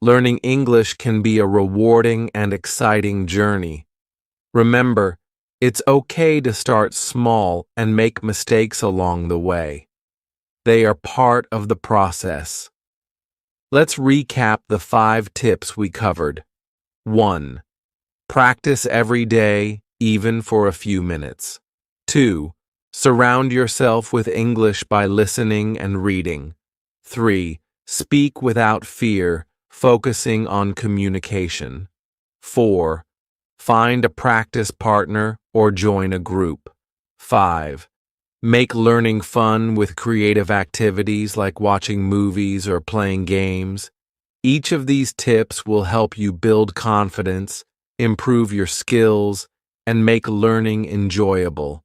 Learning English can be a rewarding and exciting journey. Remember, it's okay to start small and make mistakes along the way. They are part of the process. Let's recap the 5 tips we covered. 1. Practice every day, even for a few minutes. 2. Surround yourself with English by listening and reading. 3. Speak without fear, focusing on communication. 4. Find a practice partner or join a group. 5. Make learning fun with creative activities like watching movies or playing games. Each of these tips will help you build confidence, improve your skills, and make learning enjoyable.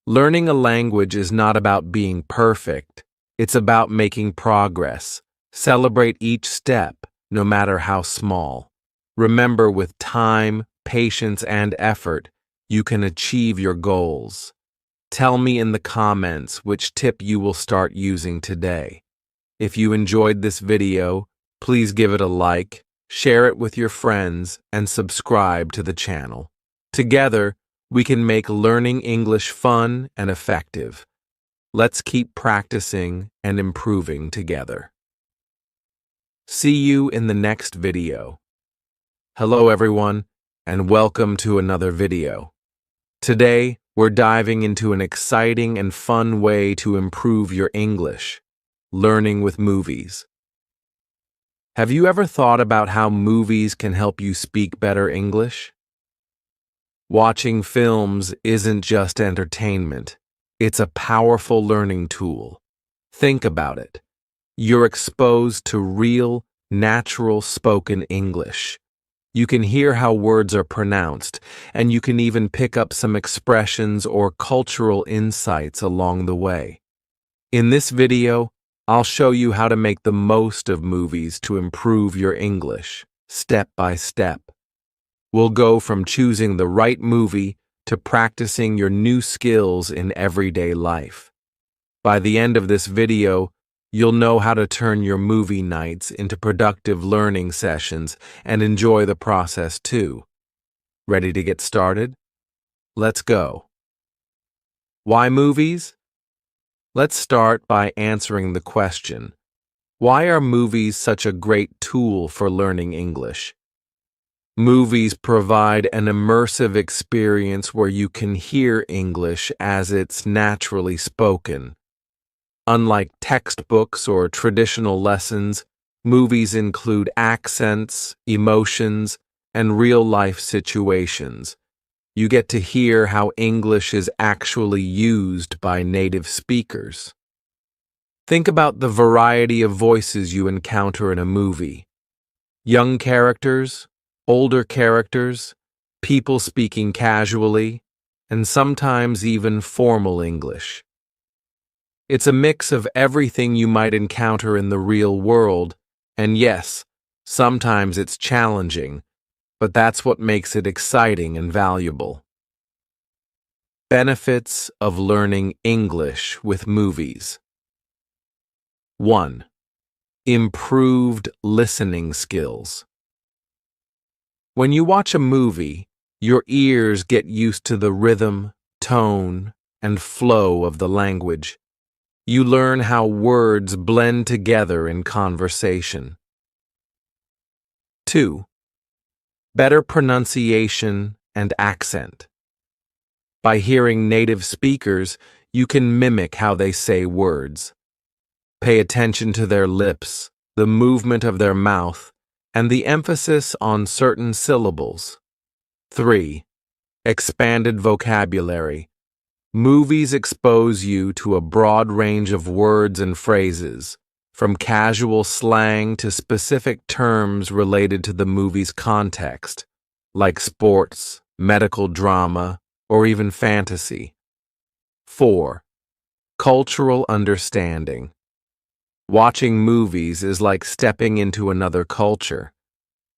Learning a language is not about being perfect. It's about making progress. Celebrate each step, no matter how small. Remember, with time, patience, and effort, you can achieve your goals. Tell me in the comments which tip you will start using today. If you enjoyed this video, please give it a like, share it with your friends, and subscribe to the channel. Together, we can make learning English fun and effective. Let's keep practicing and improving together. See you in the next video. Hello everyone, and welcome to another video. Today, we're diving into an exciting and fun way to improve your English, learning with movies. Have you ever thought about how movies can help you speak better English? Watching films isn't just entertainment, it's a powerful learning tool. Think about it. You're exposed to real, natural spoken English. You can hear how words are pronounced, and you can even pick up some expressions or cultural insights along the way. In this video, I'll show you how to make the most of movies to improve your English, step by step. We'll go from choosing the right movie to practicing your new skills in everyday life. By the end of this video, you'll know how to turn your movie nights into productive learning sessions and enjoy the process too. Ready to get started? Let's go. Why movies? Let's start by answering the question, why are movies such a great tool for learning English? Movies provide an immersive experience where you can hear English as it's naturally spoken. Unlike textbooks or traditional lessons, movies include accents, emotions, and real-life situations. You get to hear how English is actually used by native speakers. Think about the variety of voices you encounter in a movie. Young characters, older characters, people speaking casually, and sometimes even formal English. It's a mix of everything you might encounter in the real world, and yes, sometimes it's challenging, but that's what makes it exciting and valuable. Benefits of learning English with movies. 1. Improved listening skills. When you watch a movie, your ears get used to the rhythm, tone, and flow of the language. You learn how words blend together in conversation. 2. Better pronunciation and accent. By hearing native speakers, you can mimic how they say words. Pay attention to their lips, the movement of their mouth, and the emphasis on certain syllables. 3. Expanded vocabulary. Movies expose you to a broad range of words and phrases, from casual slang to specific terms related to the movie's context, like sports, medical drama, or even fantasy. 4. Cultural understanding. Watching movies is like stepping into another culture.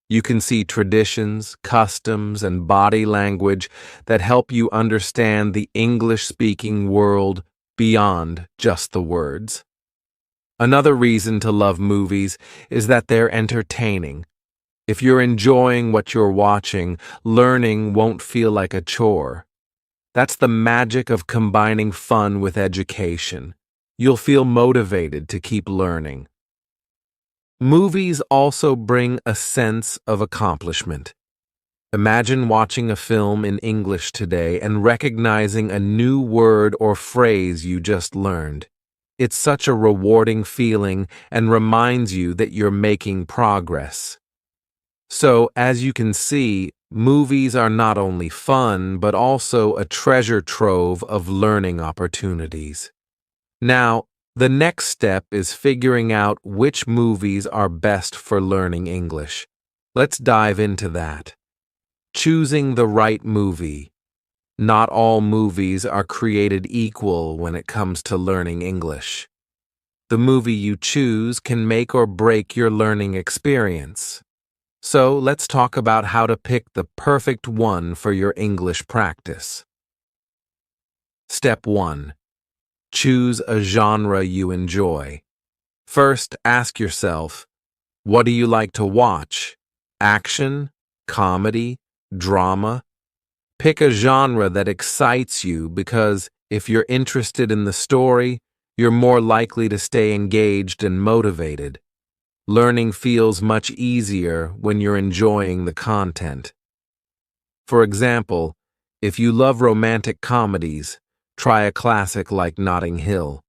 You can see traditions, customs, and body language that help you understand the English-speaking world beyond just the words. Another reason to love movies is that they're entertaining. If you're enjoying what you're watching, learning won't feel like a chore. That's the magic of combining fun with education. You'll feel motivated to keep learning. Movies also bring a sense of accomplishment. Imagine watching a film in English today and recognizing a new word or phrase you just learned. It's such a rewarding feeling and reminds you that you're making progress. So, as you can see, movies are not only fun, but also a treasure trove of learning opportunities. Now, the next step is figuring out which movies are best for learning English. Let's dive into that. Choosing the right movie. Not all movies are created equal when it comes to learning English. The movie you choose can make or break your learning experience. So let's talk about how to pick the perfect one for your English practice. Step 1. Choose a genre you enjoy. First, ask yourself, what do you like to watch? Action, comedy, drama? Pick a genre that excites you because if you're interested in the story, you're more likely to stay engaged and motivated. Learning feels much easier when you're enjoying the content. For example, if you love romantic comedies, try a classic like Notting Hill.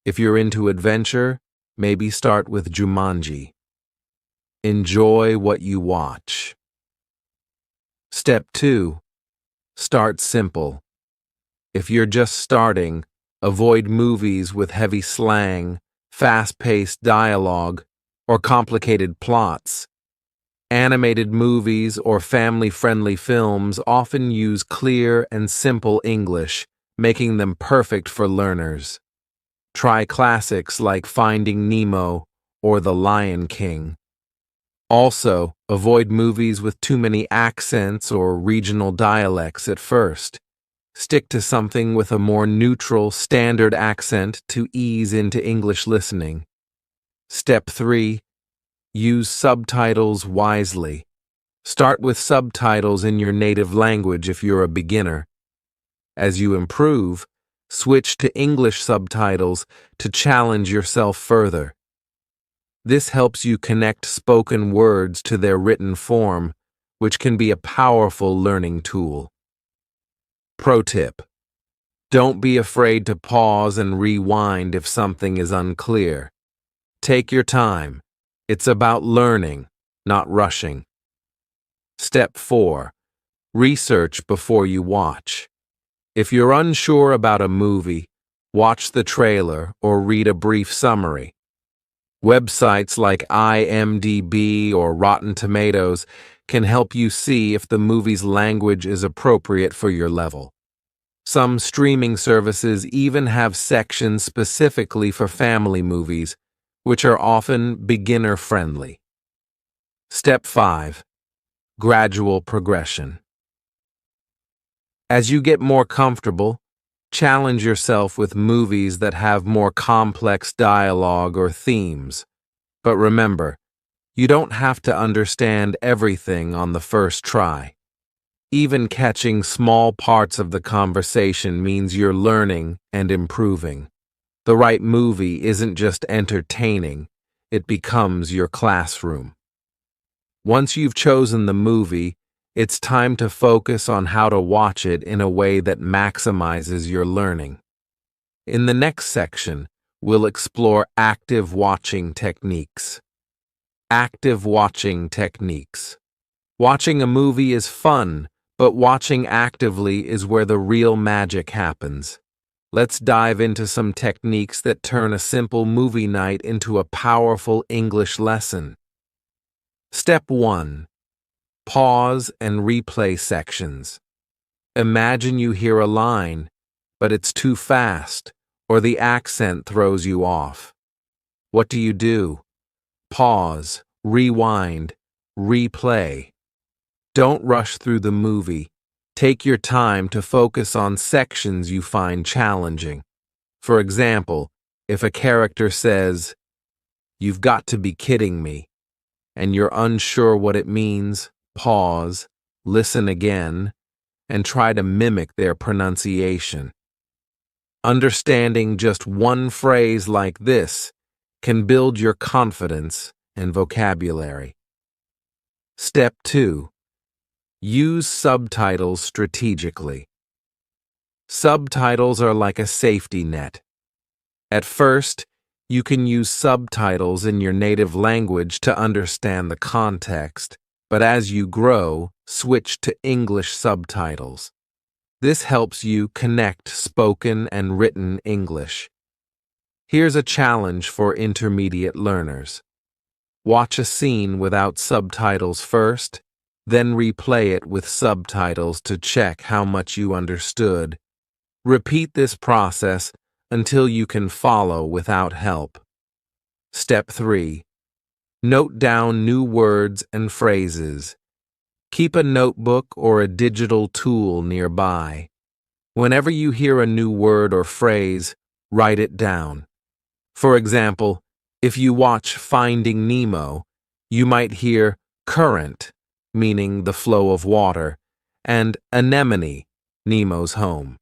If you're into adventure, maybe start with Jumanji. Enjoy what you watch. Step 2. Start simple. If you're just starting, avoid movies with heavy slang, fast-paced dialogue, or complicated plots. Animated movies or family-friendly films often use clear and simple English, making them perfect for learners. Try classics like Finding Nemo or The Lion King. Also, avoid movies with too many accents or regional dialects at first. Stick to something with a more neutral, standard accent to ease into English listening. Step 3. Use subtitles wisely. Start with subtitles in your native language if you're a beginner. As you improve, switch to English subtitles to challenge yourself further. This helps you connect spoken words to their written form, which can be a powerful learning tool. Pro tip: don't be afraid to pause and rewind if something is unclear. Take your time. It's about learning, not rushing. Step 4. Research before you watch. If you're unsure about a movie, watch the trailer or read a brief summary. Websites like IMDb or Rotten Tomatoes can help you see if the movie's language is appropriate for your level. Some streaming services even have sections specifically for family movies, which are often beginner-friendly. Step 5. Gradual progression. As you get more comfortable, challenge yourself with movies that have more complex dialogue or themes. But remember, you don't have to understand everything on the first try. Even catching small parts of the conversation means you're learning and improving. The right movie isn't just entertaining, it becomes your classroom. Once you've chosen the movie, it's time to focus on how to watch it in a way that maximizes your learning. In the next section, we'll explore active watching techniques. Active watching techniques. Watching a movie is fun, but watching actively is where the real magic happens. Let's dive into some techniques that turn a simple movie night into a powerful English lesson. Step 1. Pause and replay sections. Imagine you hear a line, but it's too fast, or the accent throws you off. What do? Pause, rewind, replay. Don't rush through the movie. Take your time to focus on sections you find challenging. For example, if a character says, "You've got to be kidding me," and you're unsure what it means, pause, listen again, and try to mimic their pronunciation. Understanding just one phrase like this can build your confidence and vocabulary. Step 2. Use subtitles strategically. Subtitles are like a safety net. At first, you can use subtitles in your native language to understand the context, but as you grow, switch to English subtitles. This helps you connect spoken and written English. Here's a challenge for intermediate learners. Watch a scene without subtitles first, then replay it with subtitles to check how much you understood. Repeat this process until you can follow without help. Step 3. Note down new words and phrases. Keep a notebook or a digital tool nearby. Whenever you hear a new word or phrase, write it down. For example, if you watch Finding Nemo, you might hear current, meaning the flow of water, and anemone, Nemo's home.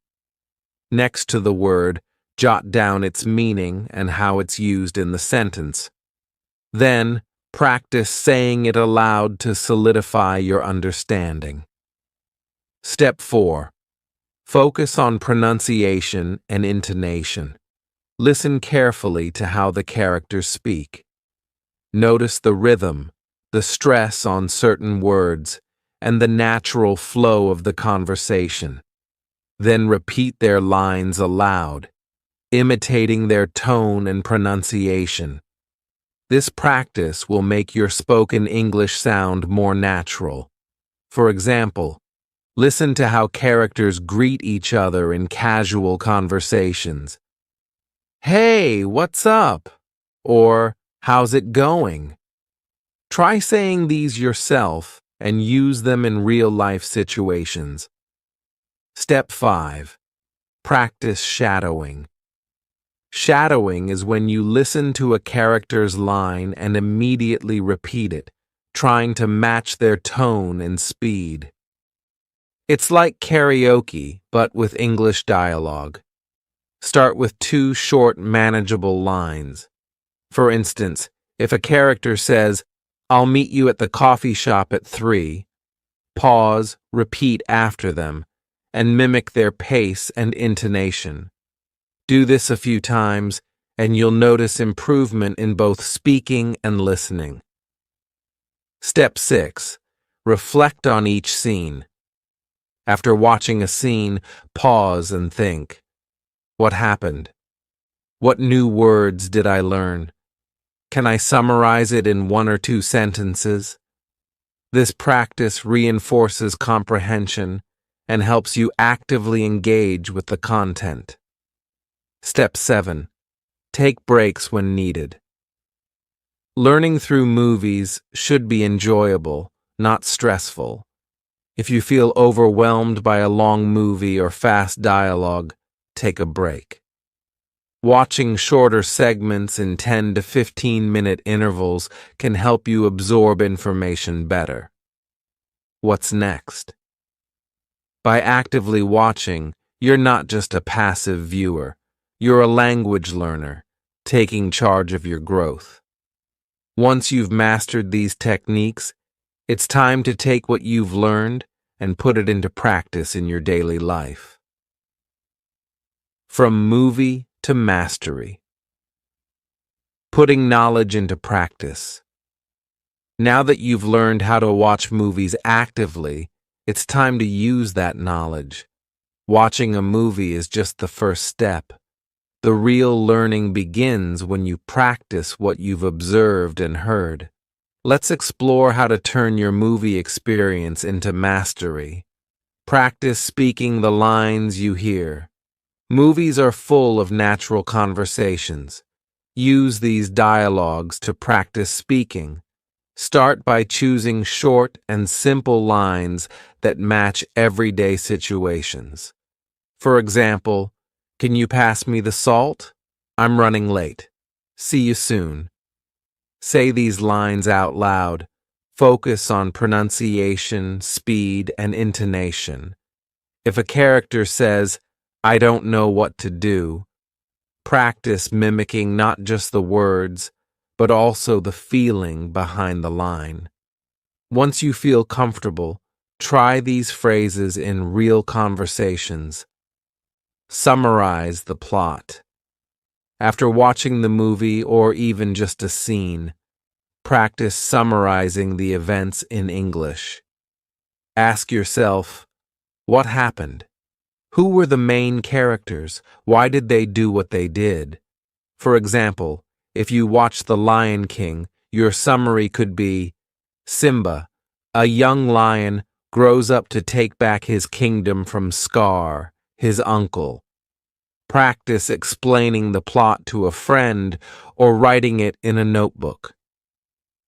Next to the word, jot down its meaning and how it's used in the sentence. Then, practice saying it aloud to solidify your understanding. Step 4. Focus on pronunciation and intonation. Listen carefully to how the characters speak. Notice the rhythm, the stress on certain words, and the natural flow of the conversation. Then repeat their lines aloud, imitating their tone and pronunciation. This practice will make your spoken English sound more natural. For example, listen to how characters greet each other in casual conversations. "Hey, what's up?" Or, "How's it going?" Try saying these yourself and use them in real-life situations. Step 5. Practice shadowing. Shadowing is when you listen to a character's line and immediately repeat it, trying to match their tone and speed. It's like karaoke, but with English dialogue. Start with 2 short, manageable lines. For instance, if a character says, "I'll meet you at the coffee shop at 3, pause, repeat after them, and mimic their pace and intonation. Do this a few times, and you'll notice improvement in both speaking and listening. Step 6. Reflect on each scene. After watching a scene, pause and think. What happened? What new words did I learn? Can I summarize it in 1 or 2 sentences? This practice reinforces comprehension and helps you actively engage with the content. Step 7. Take breaks when needed. Learning through movies should be enjoyable, not stressful. If you feel overwhelmed by a long movie or fast dialogue, take a break. Watching shorter segments in 10 to 15-minute intervals can help you absorb information better. What's next? By actively watching, you're not just a passive viewer. You're a language learner, taking charge of your growth. Once you've mastered these techniques, it's time to take what you've learned and put it into practice in your daily life. From movie to mastery. Putting knowledge into practice. Now that you've learned how to watch movies actively, it's time to use that knowledge. Watching a movie is just the first step. The real learning begins when you practice what you've observed and heard. Let's explore how to turn your movie experience into mastery. Practice speaking the lines you hear. Movies are full of natural conversations. Use these dialogues to practice speaking. Start by choosing short and simple lines that match everyday situations. For example, "Can you pass me the salt? I'm running late. See you soon." Say these lines out loud. Focus on pronunciation, speed, and intonation. If a character says, "I don't know what to do," practice mimicking not just the words, but also the feeling behind the line. Once you feel comfortable, try these phrases in real conversations. Summarize the plot. After watching the movie or even just a scene, practice summarizing the events in English. Ask yourself, what happened? Who were the main characters? Why did they do what they did? For example, if you watch The Lion King, your summary could be, Simba, a young lion, grows up to take back his kingdom from Scar, his uncle. Practice explaining the plot to a friend or writing it in a notebook.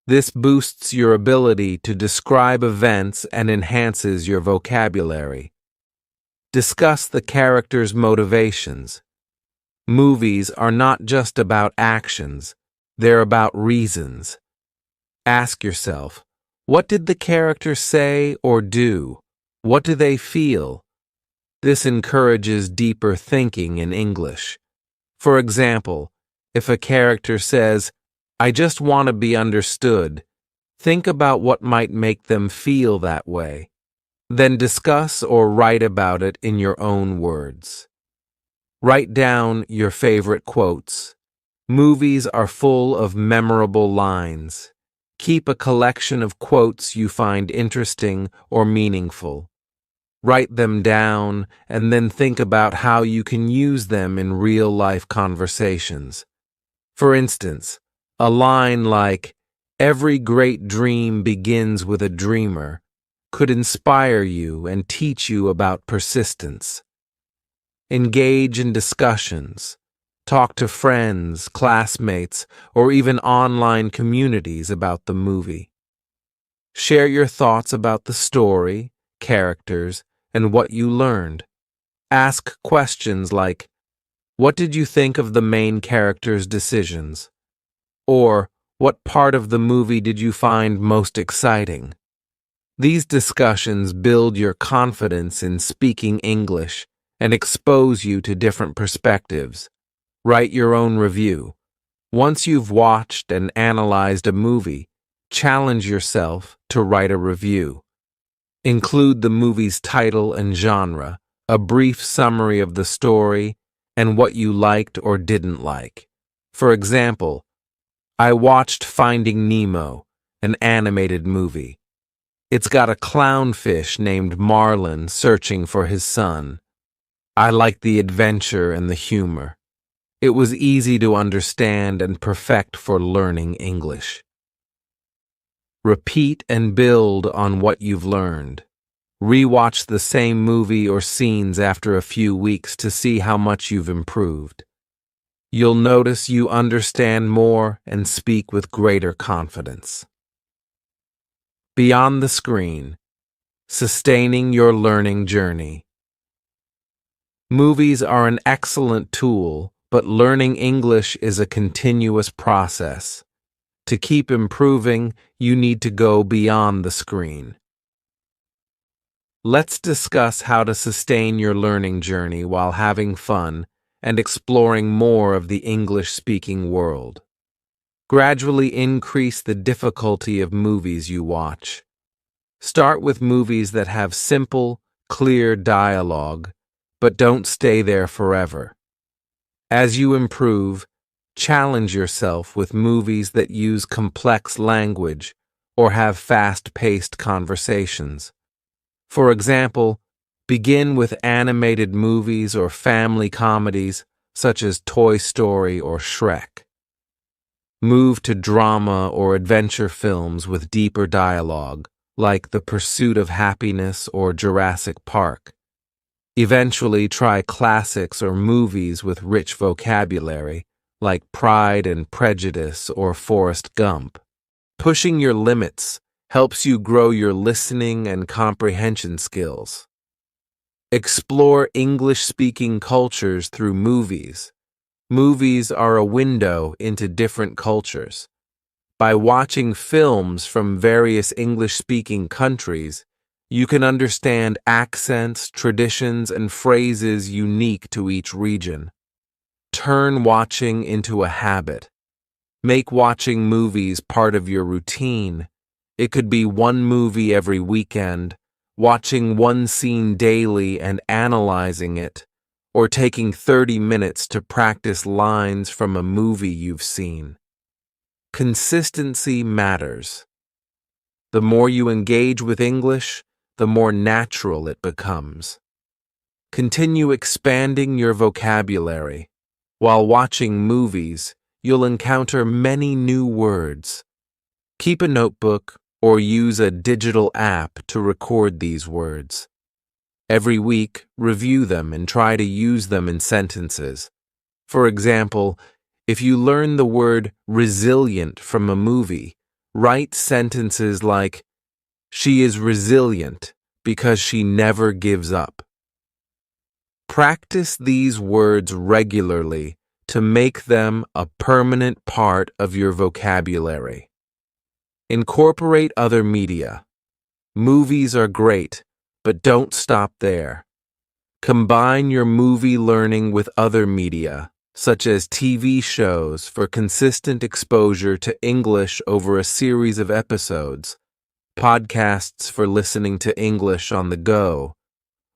This boosts your ability to describe events and enhances your vocabulary. Discuss the character's motivations. Movies are not just about actions, they're about reasons. Ask yourself, what did the character say or do? What do they feel? This encourages deeper thinking in English. For example, if a character says, "I just want to be understood," think about what might make them feel that way. Then discuss or write about it in your own words. Write down your favorite quotes. Movies are full of memorable lines. Keep a collection of quotes you find interesting or meaningful. Write them down and then think about how you can use them in real-life conversations. For instance, a line like, "Every great dream begins with a dreamer," could inspire you and teach you about persistence. Engage in discussions. Talk to friends, classmates, or even online communities about the movie. Share your thoughts about the story, characters, and what you learned. Ask questions like, "What did you think of the main character's decisions?" Or, "What part of the movie did you find most exciting?" These discussions build your confidence in speaking English and expose you to different perspectives. Write your own review. Once you've watched and analyzed a movie, challenge yourself to write a review. Include the movie's title and genre, a brief summary of the story, and what you liked or didn't like. For example, I watched Finding Nemo, an animated movie. It's got a clownfish named Marlin searching for his son. I liked the adventure and the humor. It was easy to understand and perfect for learning English. Repeat and build on what you've learned. Rewatch the same movie or scenes after a few weeks to see how much you've improved. You'll notice you understand more and speak with greater confidence. Beyond the screen, sustaining your learning journey. Movies are an excellent tool, but learning English is a continuous process. To keep improving, you need to go beyond the screen. Let's discuss how to sustain your learning journey while having fun and exploring more of the English-speaking world. Gradually increase the difficulty of movies you watch. Start with movies that have simple, clear dialogue, but don't stay there forever. As you improve, challenge yourself with movies that use complex language or have fast-paced conversations. For example, begin with animated movies or family comedies such as Toy Story or Shrek. Move to drama or adventure films with deeper dialogue, like The Pursuit of Happiness or Jurassic Park. Eventually, try classics or movies with rich vocabulary, like Pride and Prejudice or Forrest Gump. Pushing your limits helps you grow your listening and comprehension skills. Explore English-speaking cultures through movies. Movies are a window into different cultures. By watching films from various English-speaking countries, you can understand accents, traditions, and phrases unique to each region. Turn watching into a habit. Make watching movies part of your routine. It could be one movie every weekend, watching one scene daily and analyzing it, or taking 30 minutes to practice lines from a movie you've seen. Consistency matters. The more you engage with English, the more natural it becomes. Continue expanding your vocabulary. While watching movies, you'll encounter many new words. Keep a notebook or use a digital app to record these words. Every week, review them and try to use them in sentences. For example, if you learn the word resilient from a movie, write sentences like, "She is resilient because she never gives up." Practice these words regularly to make them a permanent part of your vocabulary. Incorporate other media. Movies are great, but don't stop there. Combine your movie learning with other media, such as TV shows, for consistent exposure to English over a series of episodes, podcasts for listening to English on the go,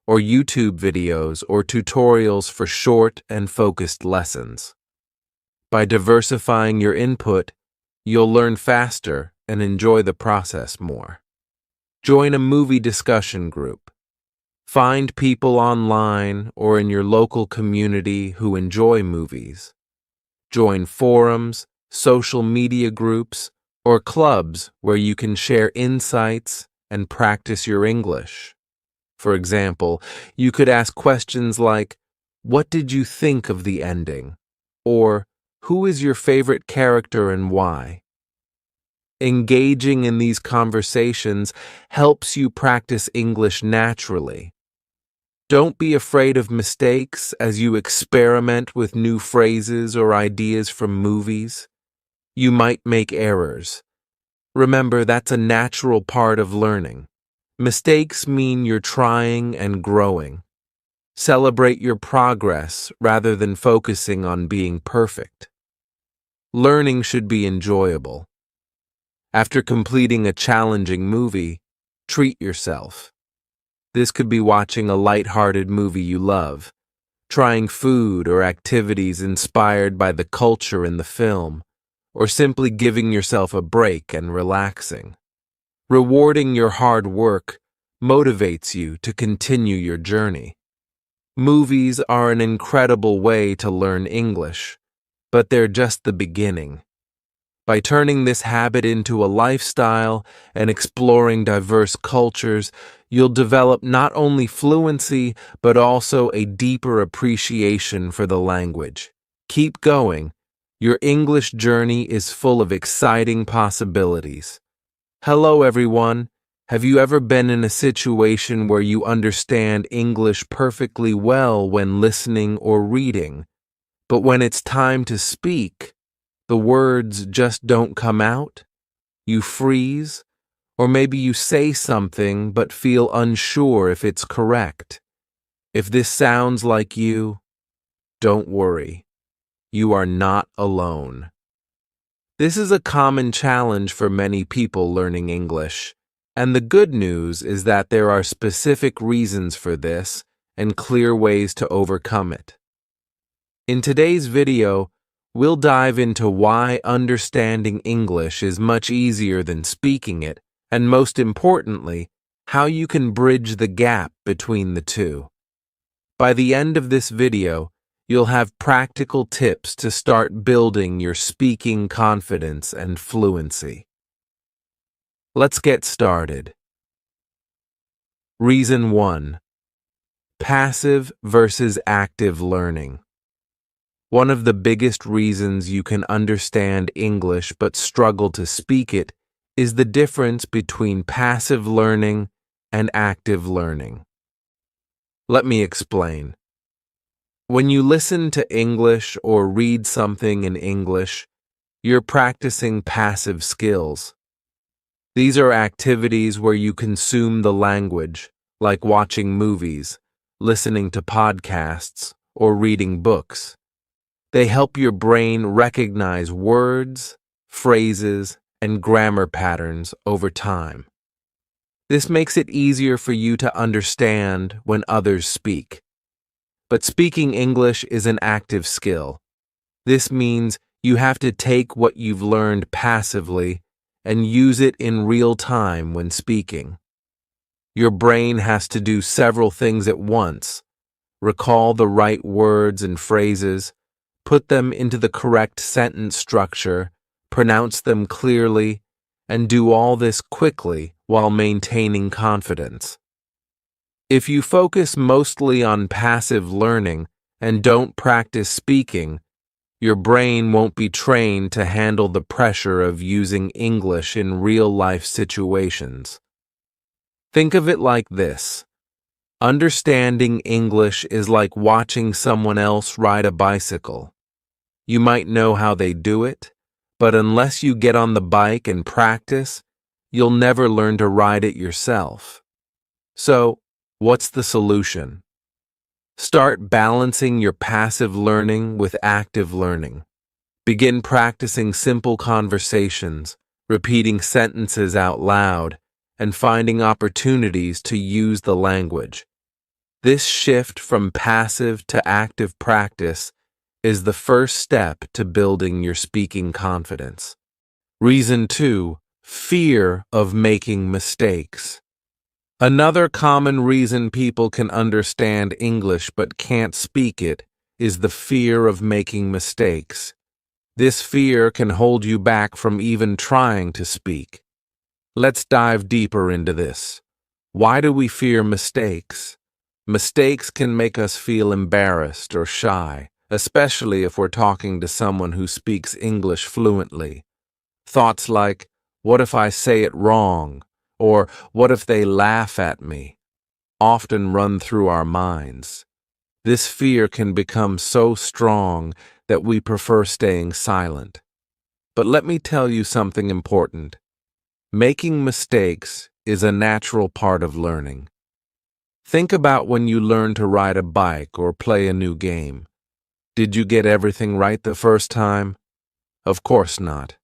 or YouTube videos or tutorials for short and focused lessons. By diversifying your input, you'll learn faster and enjoy the process more. Join a movie discussion group. Find people online or in your local community who enjoy movies. Join forums, social media groups, or clubs where you can share insights and practice your English. For example, you could ask questions like, "What did you think of the ending?" Or, "Who is your favorite character and why?" Engaging in these conversations helps you practice English naturally. Don't be afraid of mistakes as you experiment with new phrases or ideas from movies. You might make errors. Remember, that's a natural part of learning. Mistakes mean you're trying and growing. Celebrate your progress rather than focusing on being perfect. Learning should be enjoyable. After completing a challenging movie, treat yourself. This could be watching a lighthearted movie you love, trying food or activities inspired by the culture in the film, or simply giving yourself a break and relaxing. Rewarding your hard work motivates you to continue your journey. Movies are an incredible way to learn English, but they're just the beginning. By turning this habit into a lifestyle and exploring diverse cultures, you'll develop not only fluency, but also a deeper appreciation for the language. Keep going. Your English journey is full of exciting possibilities. Hello, everyone. Have you ever been in a situation where you understand English perfectly well when listening or reading, but when it's time to speak, the words just don't come out? You freeze, or maybe you say something but feel unsure if it's correct. If this sounds like you, don't worry. You are not alone. This is a common challenge for many people learning English, and the good news is that there are specific reasons for this and clear ways to overcome it. In today's video, we'll dive into why understanding English is much easier than speaking it, and most importantly, how you can bridge the gap between the two. By the end of this video, you'll have practical tips to start building your speaking confidence and fluency. Let's get started. Reason 1. Passive versus active learning. One of the biggest reasons you can understand English but struggle to speak it is the difference between passive learning and active learning. Let me explain. When you listen to English or read something in English, you're practicing passive skills. These are activities where you consume the language, like watching movies, listening to podcasts, or reading books. They help your brain recognize words, phrases, and grammar patterns over time. This makes it easier for you to understand when others speak. But speaking English is an active skill. This means you have to take what you've learned passively and use it in real time when speaking. Your brain has to do several things at once: recall the right words and phrases, put them into the correct sentence structure, pronounce them clearly, and do all this quickly while maintaining confidence. If you focus mostly on passive learning and don't practice speaking, your brain won't be trained to handle the pressure of using English in real-life situations. Think of it like this. Understanding English is like watching someone else ride a bicycle. You might know how they do it, but unless you get on the bike and practice, you'll never learn to ride it yourself. So, what's the solution? Start balancing your passive learning with active learning. Begin practicing simple conversations, repeating sentences out loud, and finding opportunities to use the language. This shift from passive to active practice is the first step to building your speaking confidence. Reason 2: fear of making mistakes. Another common reason people can understand English but can't speak it is the fear of making mistakes. This fear can hold you back from even trying to speak. Let's dive deeper into this. Why do we fear mistakes? Mistakes can make us feel embarrassed or shy, especially if we're talking to someone who speaks English fluently. Thoughts like, what if I say it wrong? Or what if they laugh at me? Often run through our minds. This fear can become so strong that we prefer staying silent. But let me tell you something important. Making mistakes is a natural part of learning. Think about when you learn to ride a bike or play a new game. Did you get everything right the first time? Of course not.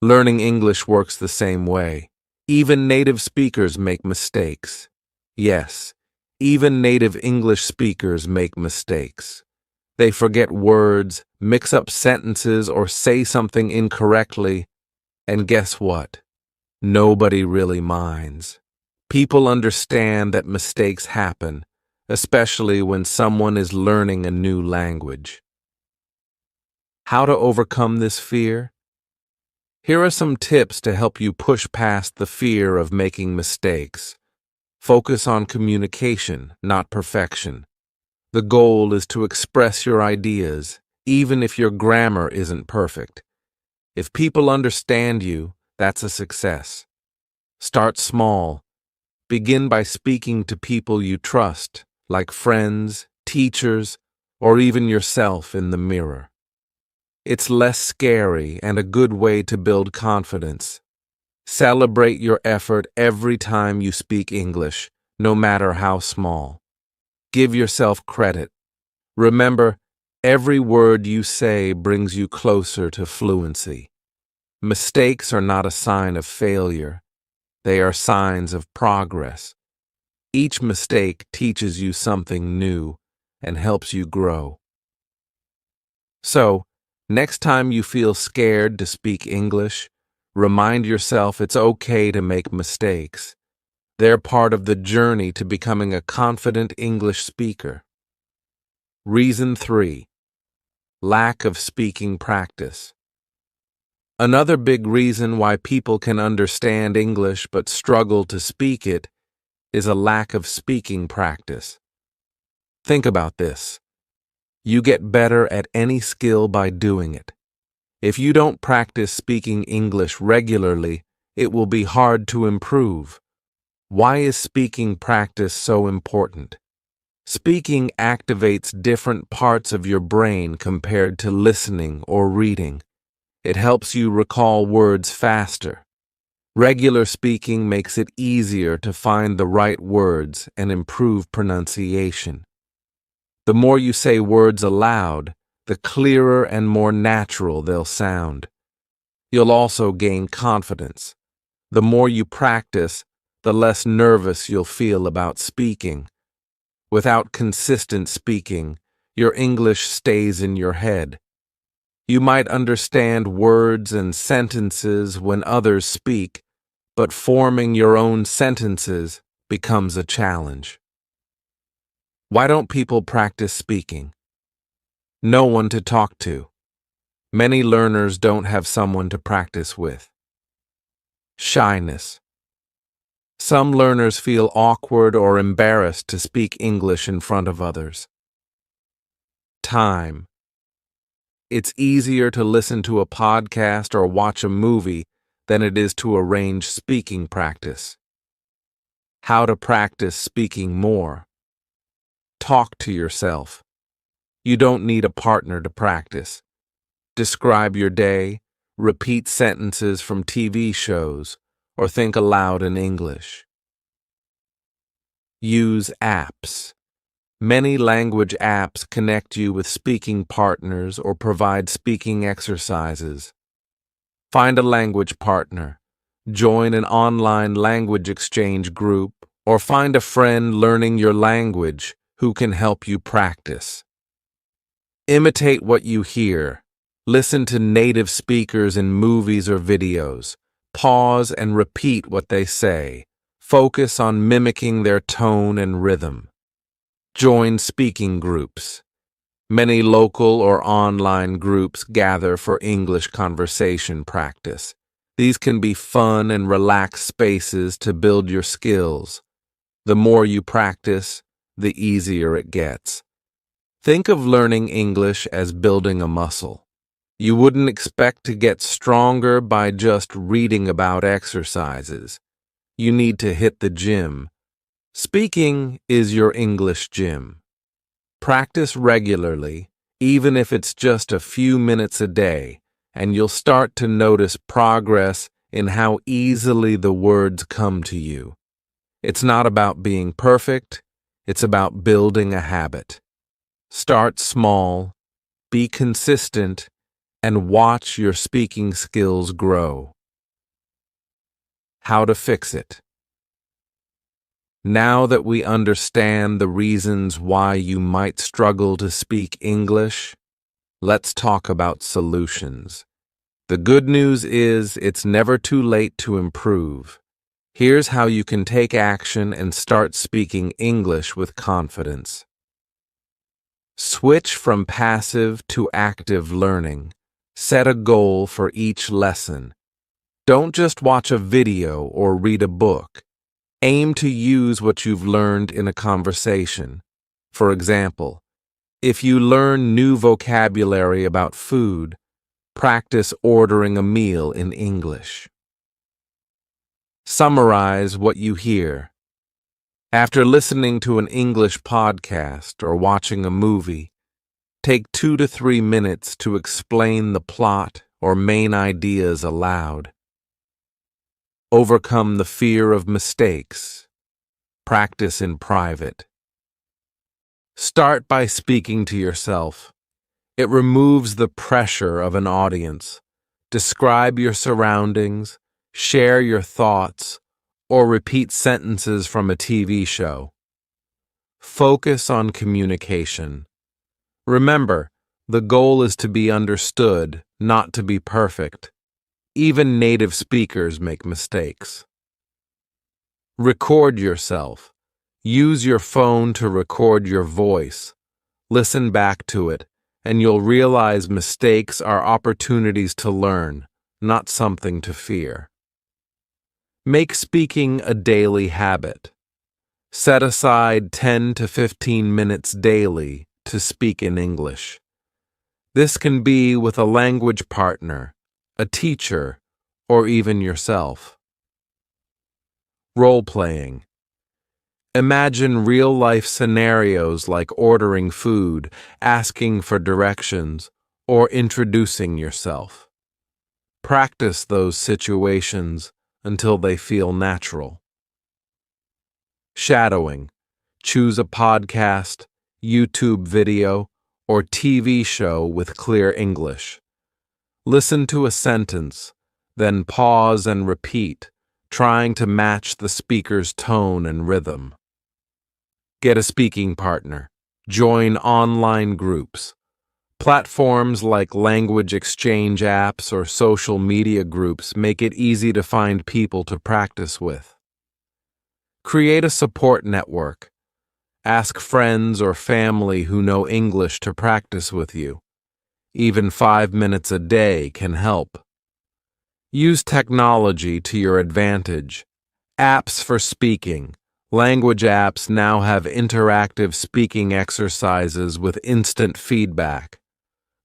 Learning English works the same way. Even native speakers make mistakes. Yes, even native English speakers make mistakes. They forget words, mix up sentences, or say something incorrectly. And guess what? Nobody really minds. People understand that mistakes happen, especially when someone is learning a new language. How to overcome this fear? Here are some tips to help you push past the fear of making mistakes. Focus on communication, not perfection. The goal is to express your ideas, even if your grammar isn't perfect. If people understand you, that's a success. Start small. Begin by speaking to people you trust, like friends, teachers, or even yourself in the mirror. It's less scary and a good way to build confidence. Celebrate your effort every time you speak English, no matter how small. Give yourself credit. Remember, every word you say brings you closer to fluency. Mistakes are not a sign of failure. They are signs of progress. Each mistake teaches you something new and helps you grow. So, next time you feel scared to speak English, remind yourself it's okay to make mistakes. They're part of the journey to becoming a confident English speaker. Reason 3: lack of speaking practice. Another big reason why people can understand English but struggle to speak it is a lack of speaking practice. Think about this. You get better at any skill by doing it. If you don't practice speaking English regularly, it will be hard to improve. Why is speaking practice so important? Speaking activates different parts of your brain compared to listening or reading. It helps you recall words faster. Regular speaking makes it easier to find the right words and improve pronunciation. The more you say words aloud, the clearer and more natural they'll sound. You'll also gain confidence. The more you practice, the less nervous you'll feel about speaking. Without consistent speaking, your English stays in your head. You might understand words and sentences when others speak, but forming your own sentences becomes a challenge. Why don't people practice speaking? No one to talk to. Many learners don't have someone to practice with. Shyness. Some learners feel awkward or embarrassed to speak English in front of others. Time. It's easier to listen to a podcast or watch a movie than it is to arrange speaking practice. How to practice speaking more. Talk to yourself. You don't need a partner to practice. Describe your day, repeat sentences from TV shows, or think aloud in English. Use apps. Many language apps connect you with speaking partners or provide speaking exercises. Find a language partner, join an online language exchange group, or find a friend learning your language who can help you practice. Imitate what you hear. Listen to native speakers in movies or videos. Pause and repeat what they say. Focus on mimicking their tone and rhythm. Join speaking groups. Many local or online groups gather for English conversation practice. These can be fun and relaxed spaces to build your skills. The more you practice, the easier it gets. Think of learning English as building a muscle. You wouldn't expect to get stronger by just reading about exercises. You need to hit the gym. Speaking is your English gym. Practice regularly, even if it's just a few minutes a day, and you'll start to notice progress in how easily the words come to you. It's not about being perfect, it's about building a habit. Start small, be consistent, and watch your speaking skills grow. How to fix it. Now that we understand the reasons why you might struggle to speak English, let's talk about solutions. The good news is it's never too late to improve. Here's how you can take action and start speaking English with confidence. Switch from passive to active learning. Set a goal for each lesson. Don't just watch a video or read a book. Aim to use what you've learned in a conversation. For example, if you learn new vocabulary about food, practice ordering a meal in English. Summarize what you hear. After listening to an English podcast or watching a movie, take 2 to 3 minutes to explain the plot or main ideas aloud. Overcome the fear of mistakes. Practice in private. Start by speaking to yourself. It removes the pressure of an audience. Describe your surroundings, share your thoughts, or repeat sentences from a TV show. Focus on communication. Remember, the goal is to be understood, not to be perfect. Even native speakers make mistakes. Record yourself. Use your phone to record your voice. Listen back to it, and you'll realize mistakes are opportunities to learn, not something to fear. Make speaking a daily habit. Set aside 10 to 15 minutes daily to speak in English. This can be with a language partner, a teacher, or even yourself. Role-playing. Imagine real-life scenarios like ordering food, asking for directions, or introducing yourself. Practice those situations until they feel natural. Shadowing. Choose a podcast, YouTube video, or TV show with clear English. Listen to a sentence, then pause and repeat, trying to match the speaker's tone and rhythm. Get a speaking partner. Join online groups. Platforms like language exchange apps or social media groups make it easy to find people to practice with. Create a support network. Ask friends or family who know English to practice with you. Even 5 minutes a day can help. Use technology to your advantage. Apps for speaking. Language apps now have interactive speaking exercises with instant feedback.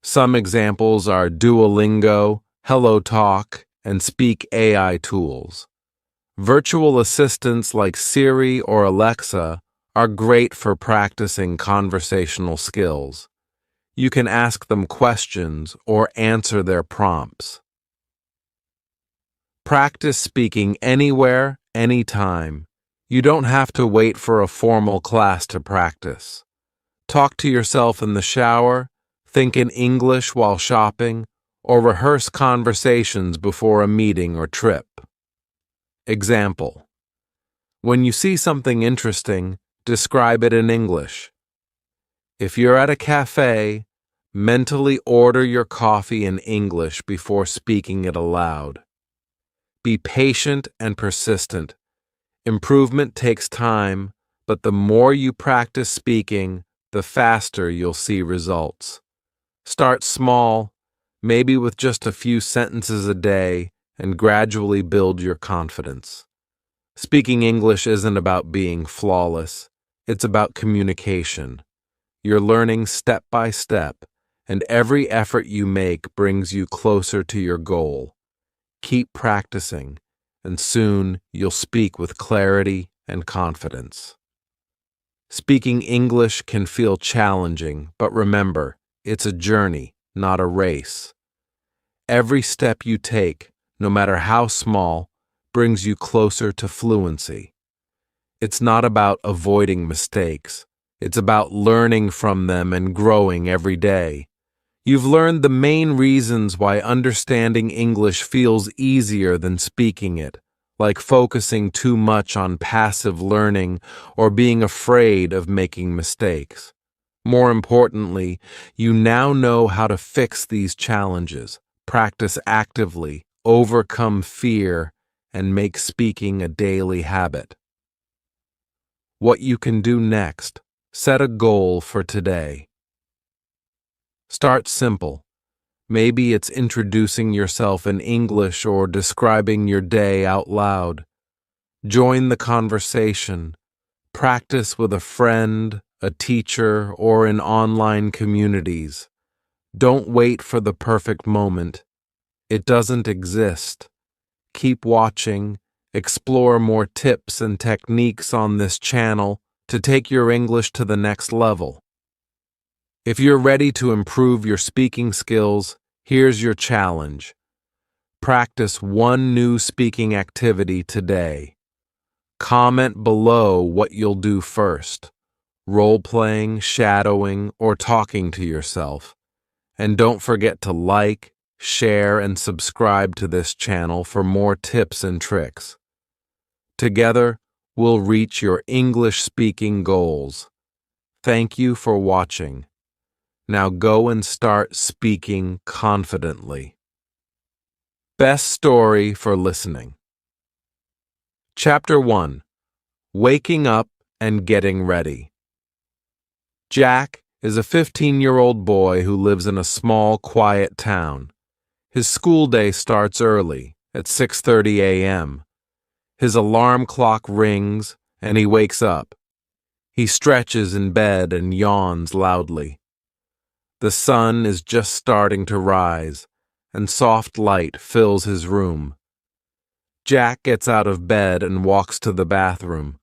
Some examples are Duolingo, HelloTalk, and Speak AI tools. Virtual assistants like Siri or Alexa are great for practicing conversational skills. You can ask them questions or answer their prompts. Practice speaking anywhere, anytime. You don't have to wait for a formal class to practice. Talk to yourself in the shower, think in English while shopping, or rehearse conversations before a meeting or trip. Example: when you see something interesting, describe it in English. If you're at a cafe, mentally order your coffee in English before speaking it aloud. Be patient and persistent. Improvement takes time, but the more you practice speaking, the faster you'll see results. Start small, maybe with just a few sentences a day, and gradually build your confidence. Speaking English isn't about being flawless. It's about communication. You're learning step by step, and every effort you make brings you closer to your goal. Keep practicing, and soon you'll speak with clarity and confidence. Speaking English can feel challenging, but remember, it's a journey, not a race. Every step you take, no matter how small, brings you closer to fluency. It's not about avoiding mistakes. It's about learning from them and growing every day. You've learned the main reasons why understanding English feels easier than speaking it, like focusing too much on passive learning or being afraid of making mistakes. More importantly, you now know how to fix these challenges, practice actively, overcome fear, and make speaking a daily habit. What you can do next: set a goal for today. Start simple. Maybe it's introducing yourself in English or describing your day out loud. Join the conversation. Practice with a friend, a teacher, or in online communities. Don't wait for the perfect moment. It doesn't exist. Keep watching. Explore more tips and techniques on this channel to take your English to the next level. If you're ready to improve your speaking skills, here's your challenge. Practice one new speaking activity today. Comment below what you'll do first: role-playing, shadowing, or talking to yourself. And don't forget to like, share, and subscribe to this channel for more tips and tricks. Together, we'll reach your English speaking goals. Thank you for watching. Now go and start speaking confidently. Best story for listening. Chapter 1. Waking Up and Getting Ready. Jack is a 15-year-old boy who lives in a small, quiet town. His school day starts early, at 6:30 a.m. His alarm clock rings, and he wakes up. He stretches in bed and yawns loudly. The sun is just starting to rise, and soft light fills his room. Jack gets out of bed and walks to the bathroom.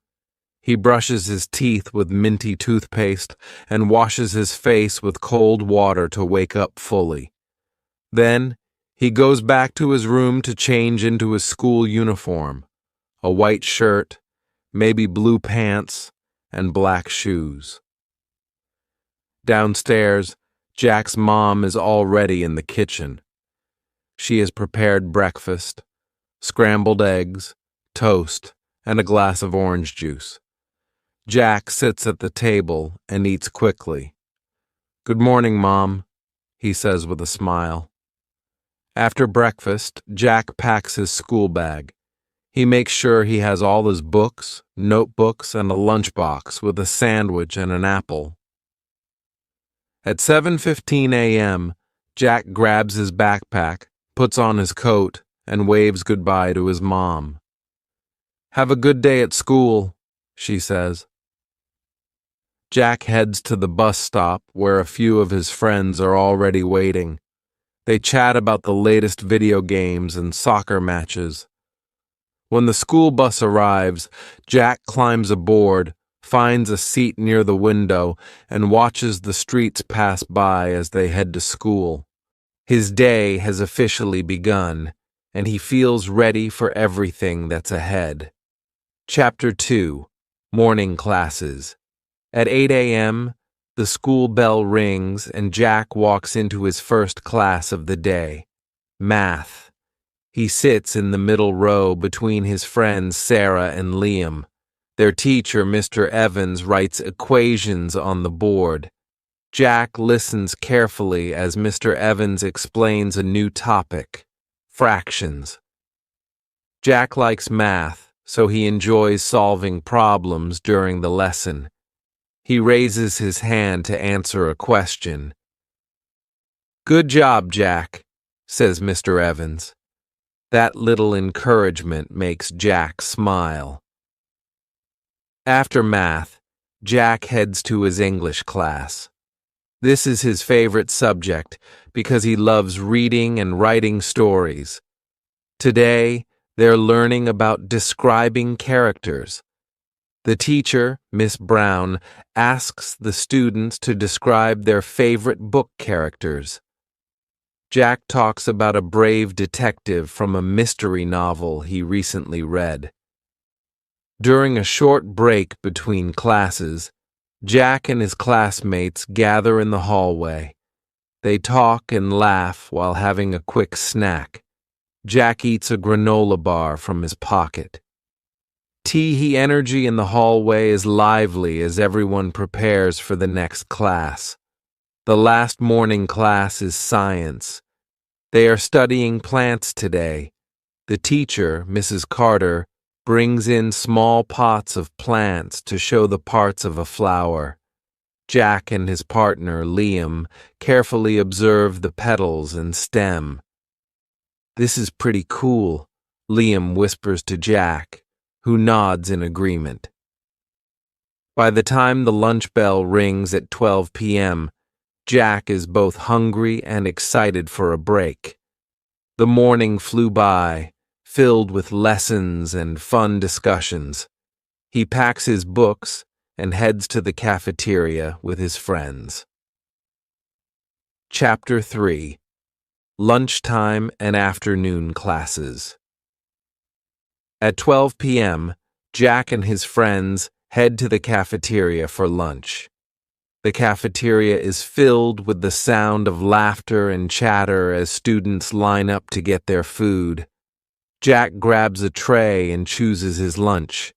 He brushes his teeth with minty toothpaste and washes his face with cold water to wake up fully. Then, he goes back to his room to change into his school uniform, a white shirt, maybe blue pants, and black shoes. Downstairs, Jack's mom is already in the kitchen. She has prepared breakfast, scrambled eggs, toast, and a glass of orange juice. Jack sits at the table and eats quickly. "Good morning, Mom," he says with a smile. After breakfast, Jack packs his school bag. He makes sure he has all his books, notebooks, and a lunchbox with a sandwich and an apple. At 7:15 a.m., Jack grabs his backpack, puts on his coat, and waves goodbye to his mom. "Have a good day at school," she says. Jack heads to the bus stop where a few of his friends are already waiting. They chat about the latest video games and soccer matches. When the school bus arrives, Jack climbs aboard, finds a seat near the window, and watches the streets pass by as they head to school. His day has officially begun, and he feels ready for everything that's ahead. Chapter 2: Morning Classes. At 8 a.m., the school bell rings and Jack walks into his first class of the day, math. He sits in the middle row between his friends Sarah and Liam. Their teacher, Mr. Evans, writes equations on the board. Jack listens carefully as Mr. Evans explains a new topic, fractions. Jack likes math, so he enjoys solving problems during the lesson. He raises his hand to answer a question. "Good job, Jack," says Mr. Evans. That little encouragement makes Jack smile. After math, Jack heads to his English class. This is his favorite subject because he loves reading and writing stories. Today, they're learning about describing characters. The teacher, Miss Brown, asks the students to describe their favorite book characters. Jack talks about a brave detective from a mystery novel he recently read. During a short break between classes, Jack and his classmates gather in the hallway. They talk and laugh while having a quick snack. Jack eats a granola bar from his pocket. Tee-hee energy in the hallway is lively as everyone prepares for the next class. The last morning class is science. They are studying plants today. The teacher, Mrs. Carter, brings in small pots of plants to show the parts of a flower. Jack and his partner, Liam, carefully observe the petals and stem. "This is pretty cool," Liam whispers to Jack, who nods in agreement. By the time the lunch bell rings at 12 p.m., Jack is both hungry and excited for a break. The morning flew by, filled with lessons and fun discussions. He packs his books and heads to the cafeteria with his friends. Chapter 3: Lunchtime and Afternoon Classes. At 12 p.m., Jack and his friends head to the cafeteria for lunch. The cafeteria is filled with the sound of laughter and chatter as students line up to get their food. Jack grabs a tray and chooses his lunch: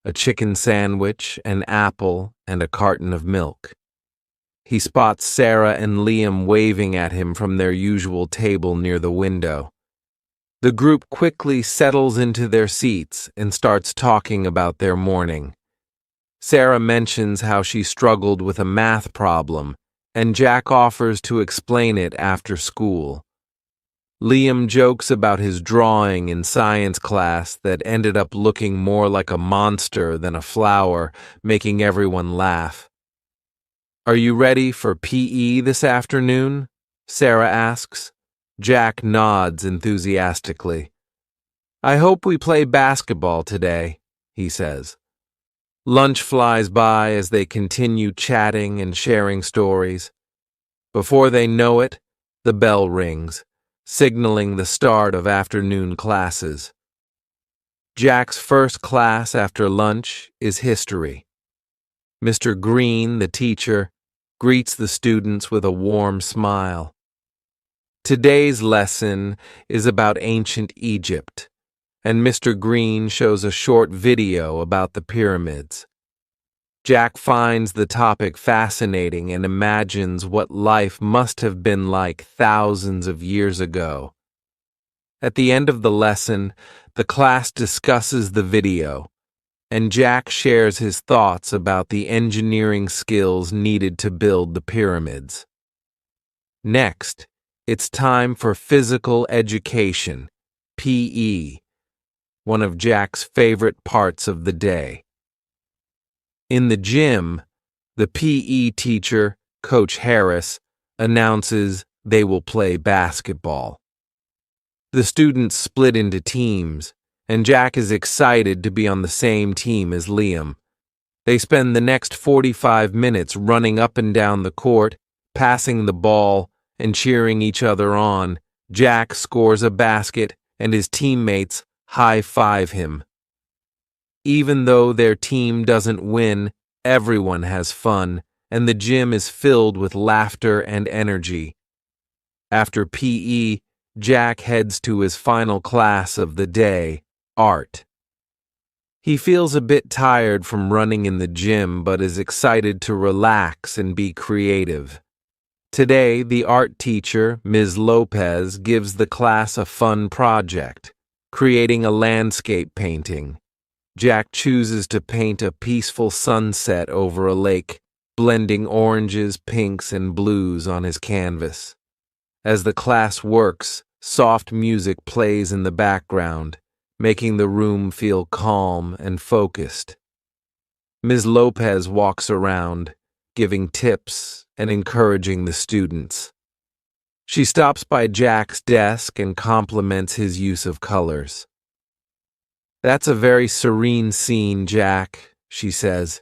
a chicken sandwich, an apple, and a carton of milk. He spots Sarah and Liam waving at him from their usual table near the window. The group quickly settles into their seats and starts talking about their morning. Sarah mentions how she struggled with a math problem, and Jack offers to explain it after school. Liam jokes about his drawing in science class that ended up looking more like a monster than a flower, making everyone laugh. "Are you ready for PE this afternoon?" Sarah asks. Jack nods enthusiastically. "I hope we play basketball today," he says. Lunch flies by as they continue chatting and sharing stories. Before they know it, the bell rings, signaling the start of afternoon classes. Jack's first class after lunch is history. Mr. Green, the teacher, greets the students with a warm smile. Today's lesson is about ancient Egypt, and Mr. Green shows a short video about the pyramids. Jack finds the topic fascinating and imagines what life must have been like thousands of years ago. At the end of the lesson, the class discusses the video, and Jack shares his thoughts about the engineering skills needed to build the pyramids. Next, it's time for physical education, PE, one of Jack's favorite parts of the day. In the gym, the PE teacher, Coach Harris, announces they will play basketball. The students split into teams, and Jack is excited to be on the same team as Liam. They spend the next 45 minutes running up and down the court, passing the ball, and cheering each other on. Jack scores a basket, and his teammates high-five him. Even though their team doesn't win, everyone has fun, and the gym is filled with laughter and energy. After PE, Jack heads to his final class of the day, art. He feels a bit tired from running in the gym, but is excited to relax and be creative. Today, the art teacher, Ms. Lopez, gives the class a fun project, creating a landscape painting. Jack chooses to paint a peaceful sunset over a lake, blending oranges, pinks, and blues on his canvas. As the class works, soft music plays in the background, making the room feel calm and focused. Ms. Lopez walks around, giving tips and encouraging the students. She stops by Jack's desk and compliments his use of colors. "That's a very serene scene, Jack," she says.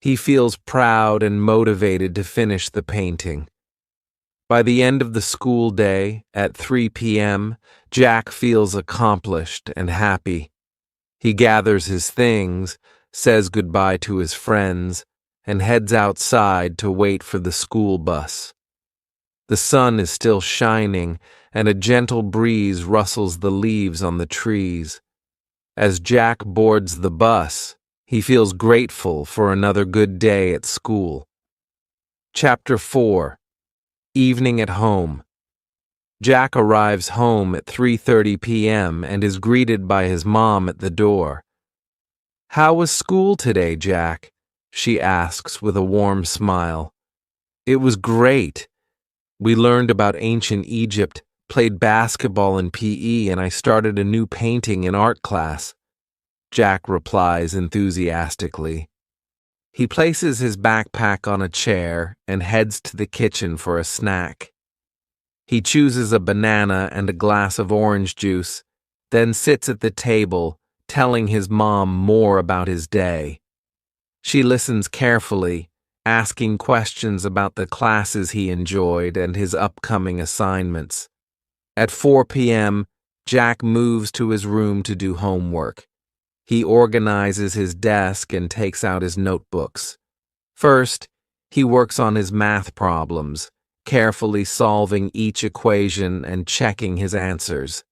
He feels proud and motivated to finish the painting. By the end of the school day, at 3 p.m., Jack feels accomplished and happy. He gathers his things, says goodbye to his friends, and heads outside to wait for the school bus. The sun is still shining, and a gentle breeze rustles the leaves on the trees. As Jack boards the bus, he feels grateful for another good day at school. Chapter 4. Evening at Home. Jack arrives home at 3:30 p.m. and is greeted by his mom at the door. "How was school today, Jack?" she asks with a warm smile. "It was great. We learned about ancient Egypt, played basketball in PE, and I started a new painting in art class," Jack replies enthusiastically. He places his backpack on a chair and heads to the kitchen for a snack. He chooses a banana and a glass of orange juice, then sits at the table, telling his mom more about his day. She listens carefully, asking questions about the classes he enjoyed and his upcoming assignments. At 4 p.m., Jack moves to his room to do homework. He organizes his desk and takes out his notebooks. First, he works on his math problems, carefully solving each equation and checking his answers.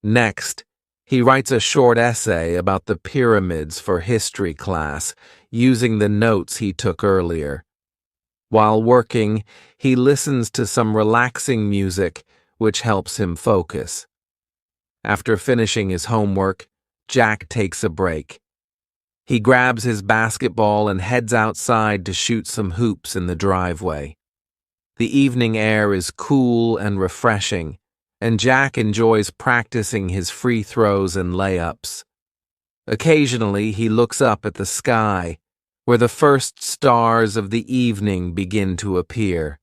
Next, he writes a short essay about the pyramids for history class, using the notes he took earlier. While working, he listens to some relaxing music, which helps him focus. After finishing his homework, Jack takes a break. He grabs his basketball and heads outside to shoot some hoops in the driveway. The evening air is cool and refreshing, and Jack enjoys practicing his free throws and layups. Occasionally, he looks up at the sky, where the first stars of the evening begin to appear.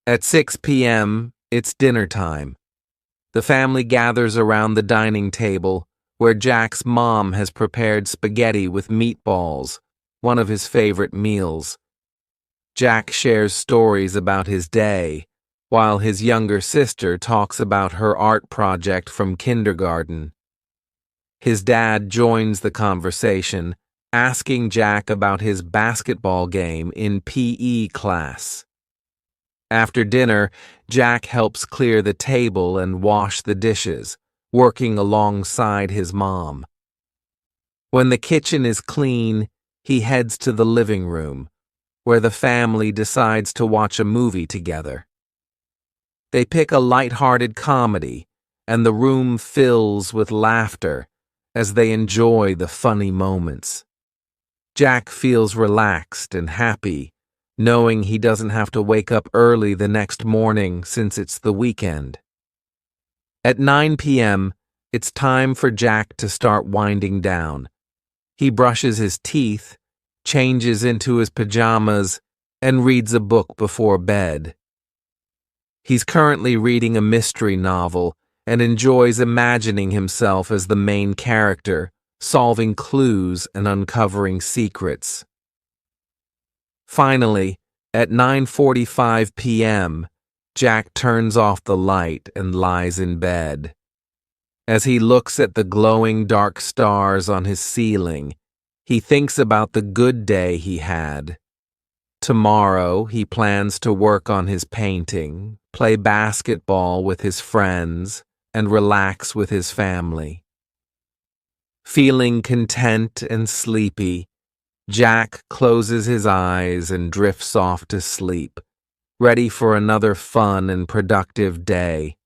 At 6 p.m., it's dinner time. The family gathers around the dining table, where Jack's mom has prepared spaghetti with meatballs, one of his favorite meals. Jack shares stories about his day, while his younger sister talks about her art project from kindergarten. His dad joins the conversation, asking Jack about his basketball game in PE class. After dinner, Jack helps clear the table and wash the dishes, working alongside his mom. When the kitchen is clean, he heads to the living room, where the family decides to watch a movie together. They pick a light-hearted comedy, and the room fills with laughter as they enjoy the funny moments. Jack feels relaxed and happy, knowing he doesn't have to wake up early the next morning since it's the weekend. At 9 p.m., it's time for Jack to start winding down. He brushes his teeth, changes into his pajamas, and reads a book before bed. He's currently reading a mystery novel and enjoys imagining himself as the main character, solving clues and uncovering secrets. Finally, at 9:45 p.m., Jack turns off the light and lies in bed. As he looks at the glowing dark stars on his ceiling, he thinks about the good day he had. Tomorrow, he plans to work on his painting, play basketball with his friends, and relax with his family. Feeling content and sleepy, Jack closes his eyes and drifts off to sleep, ready for another fun and productive day.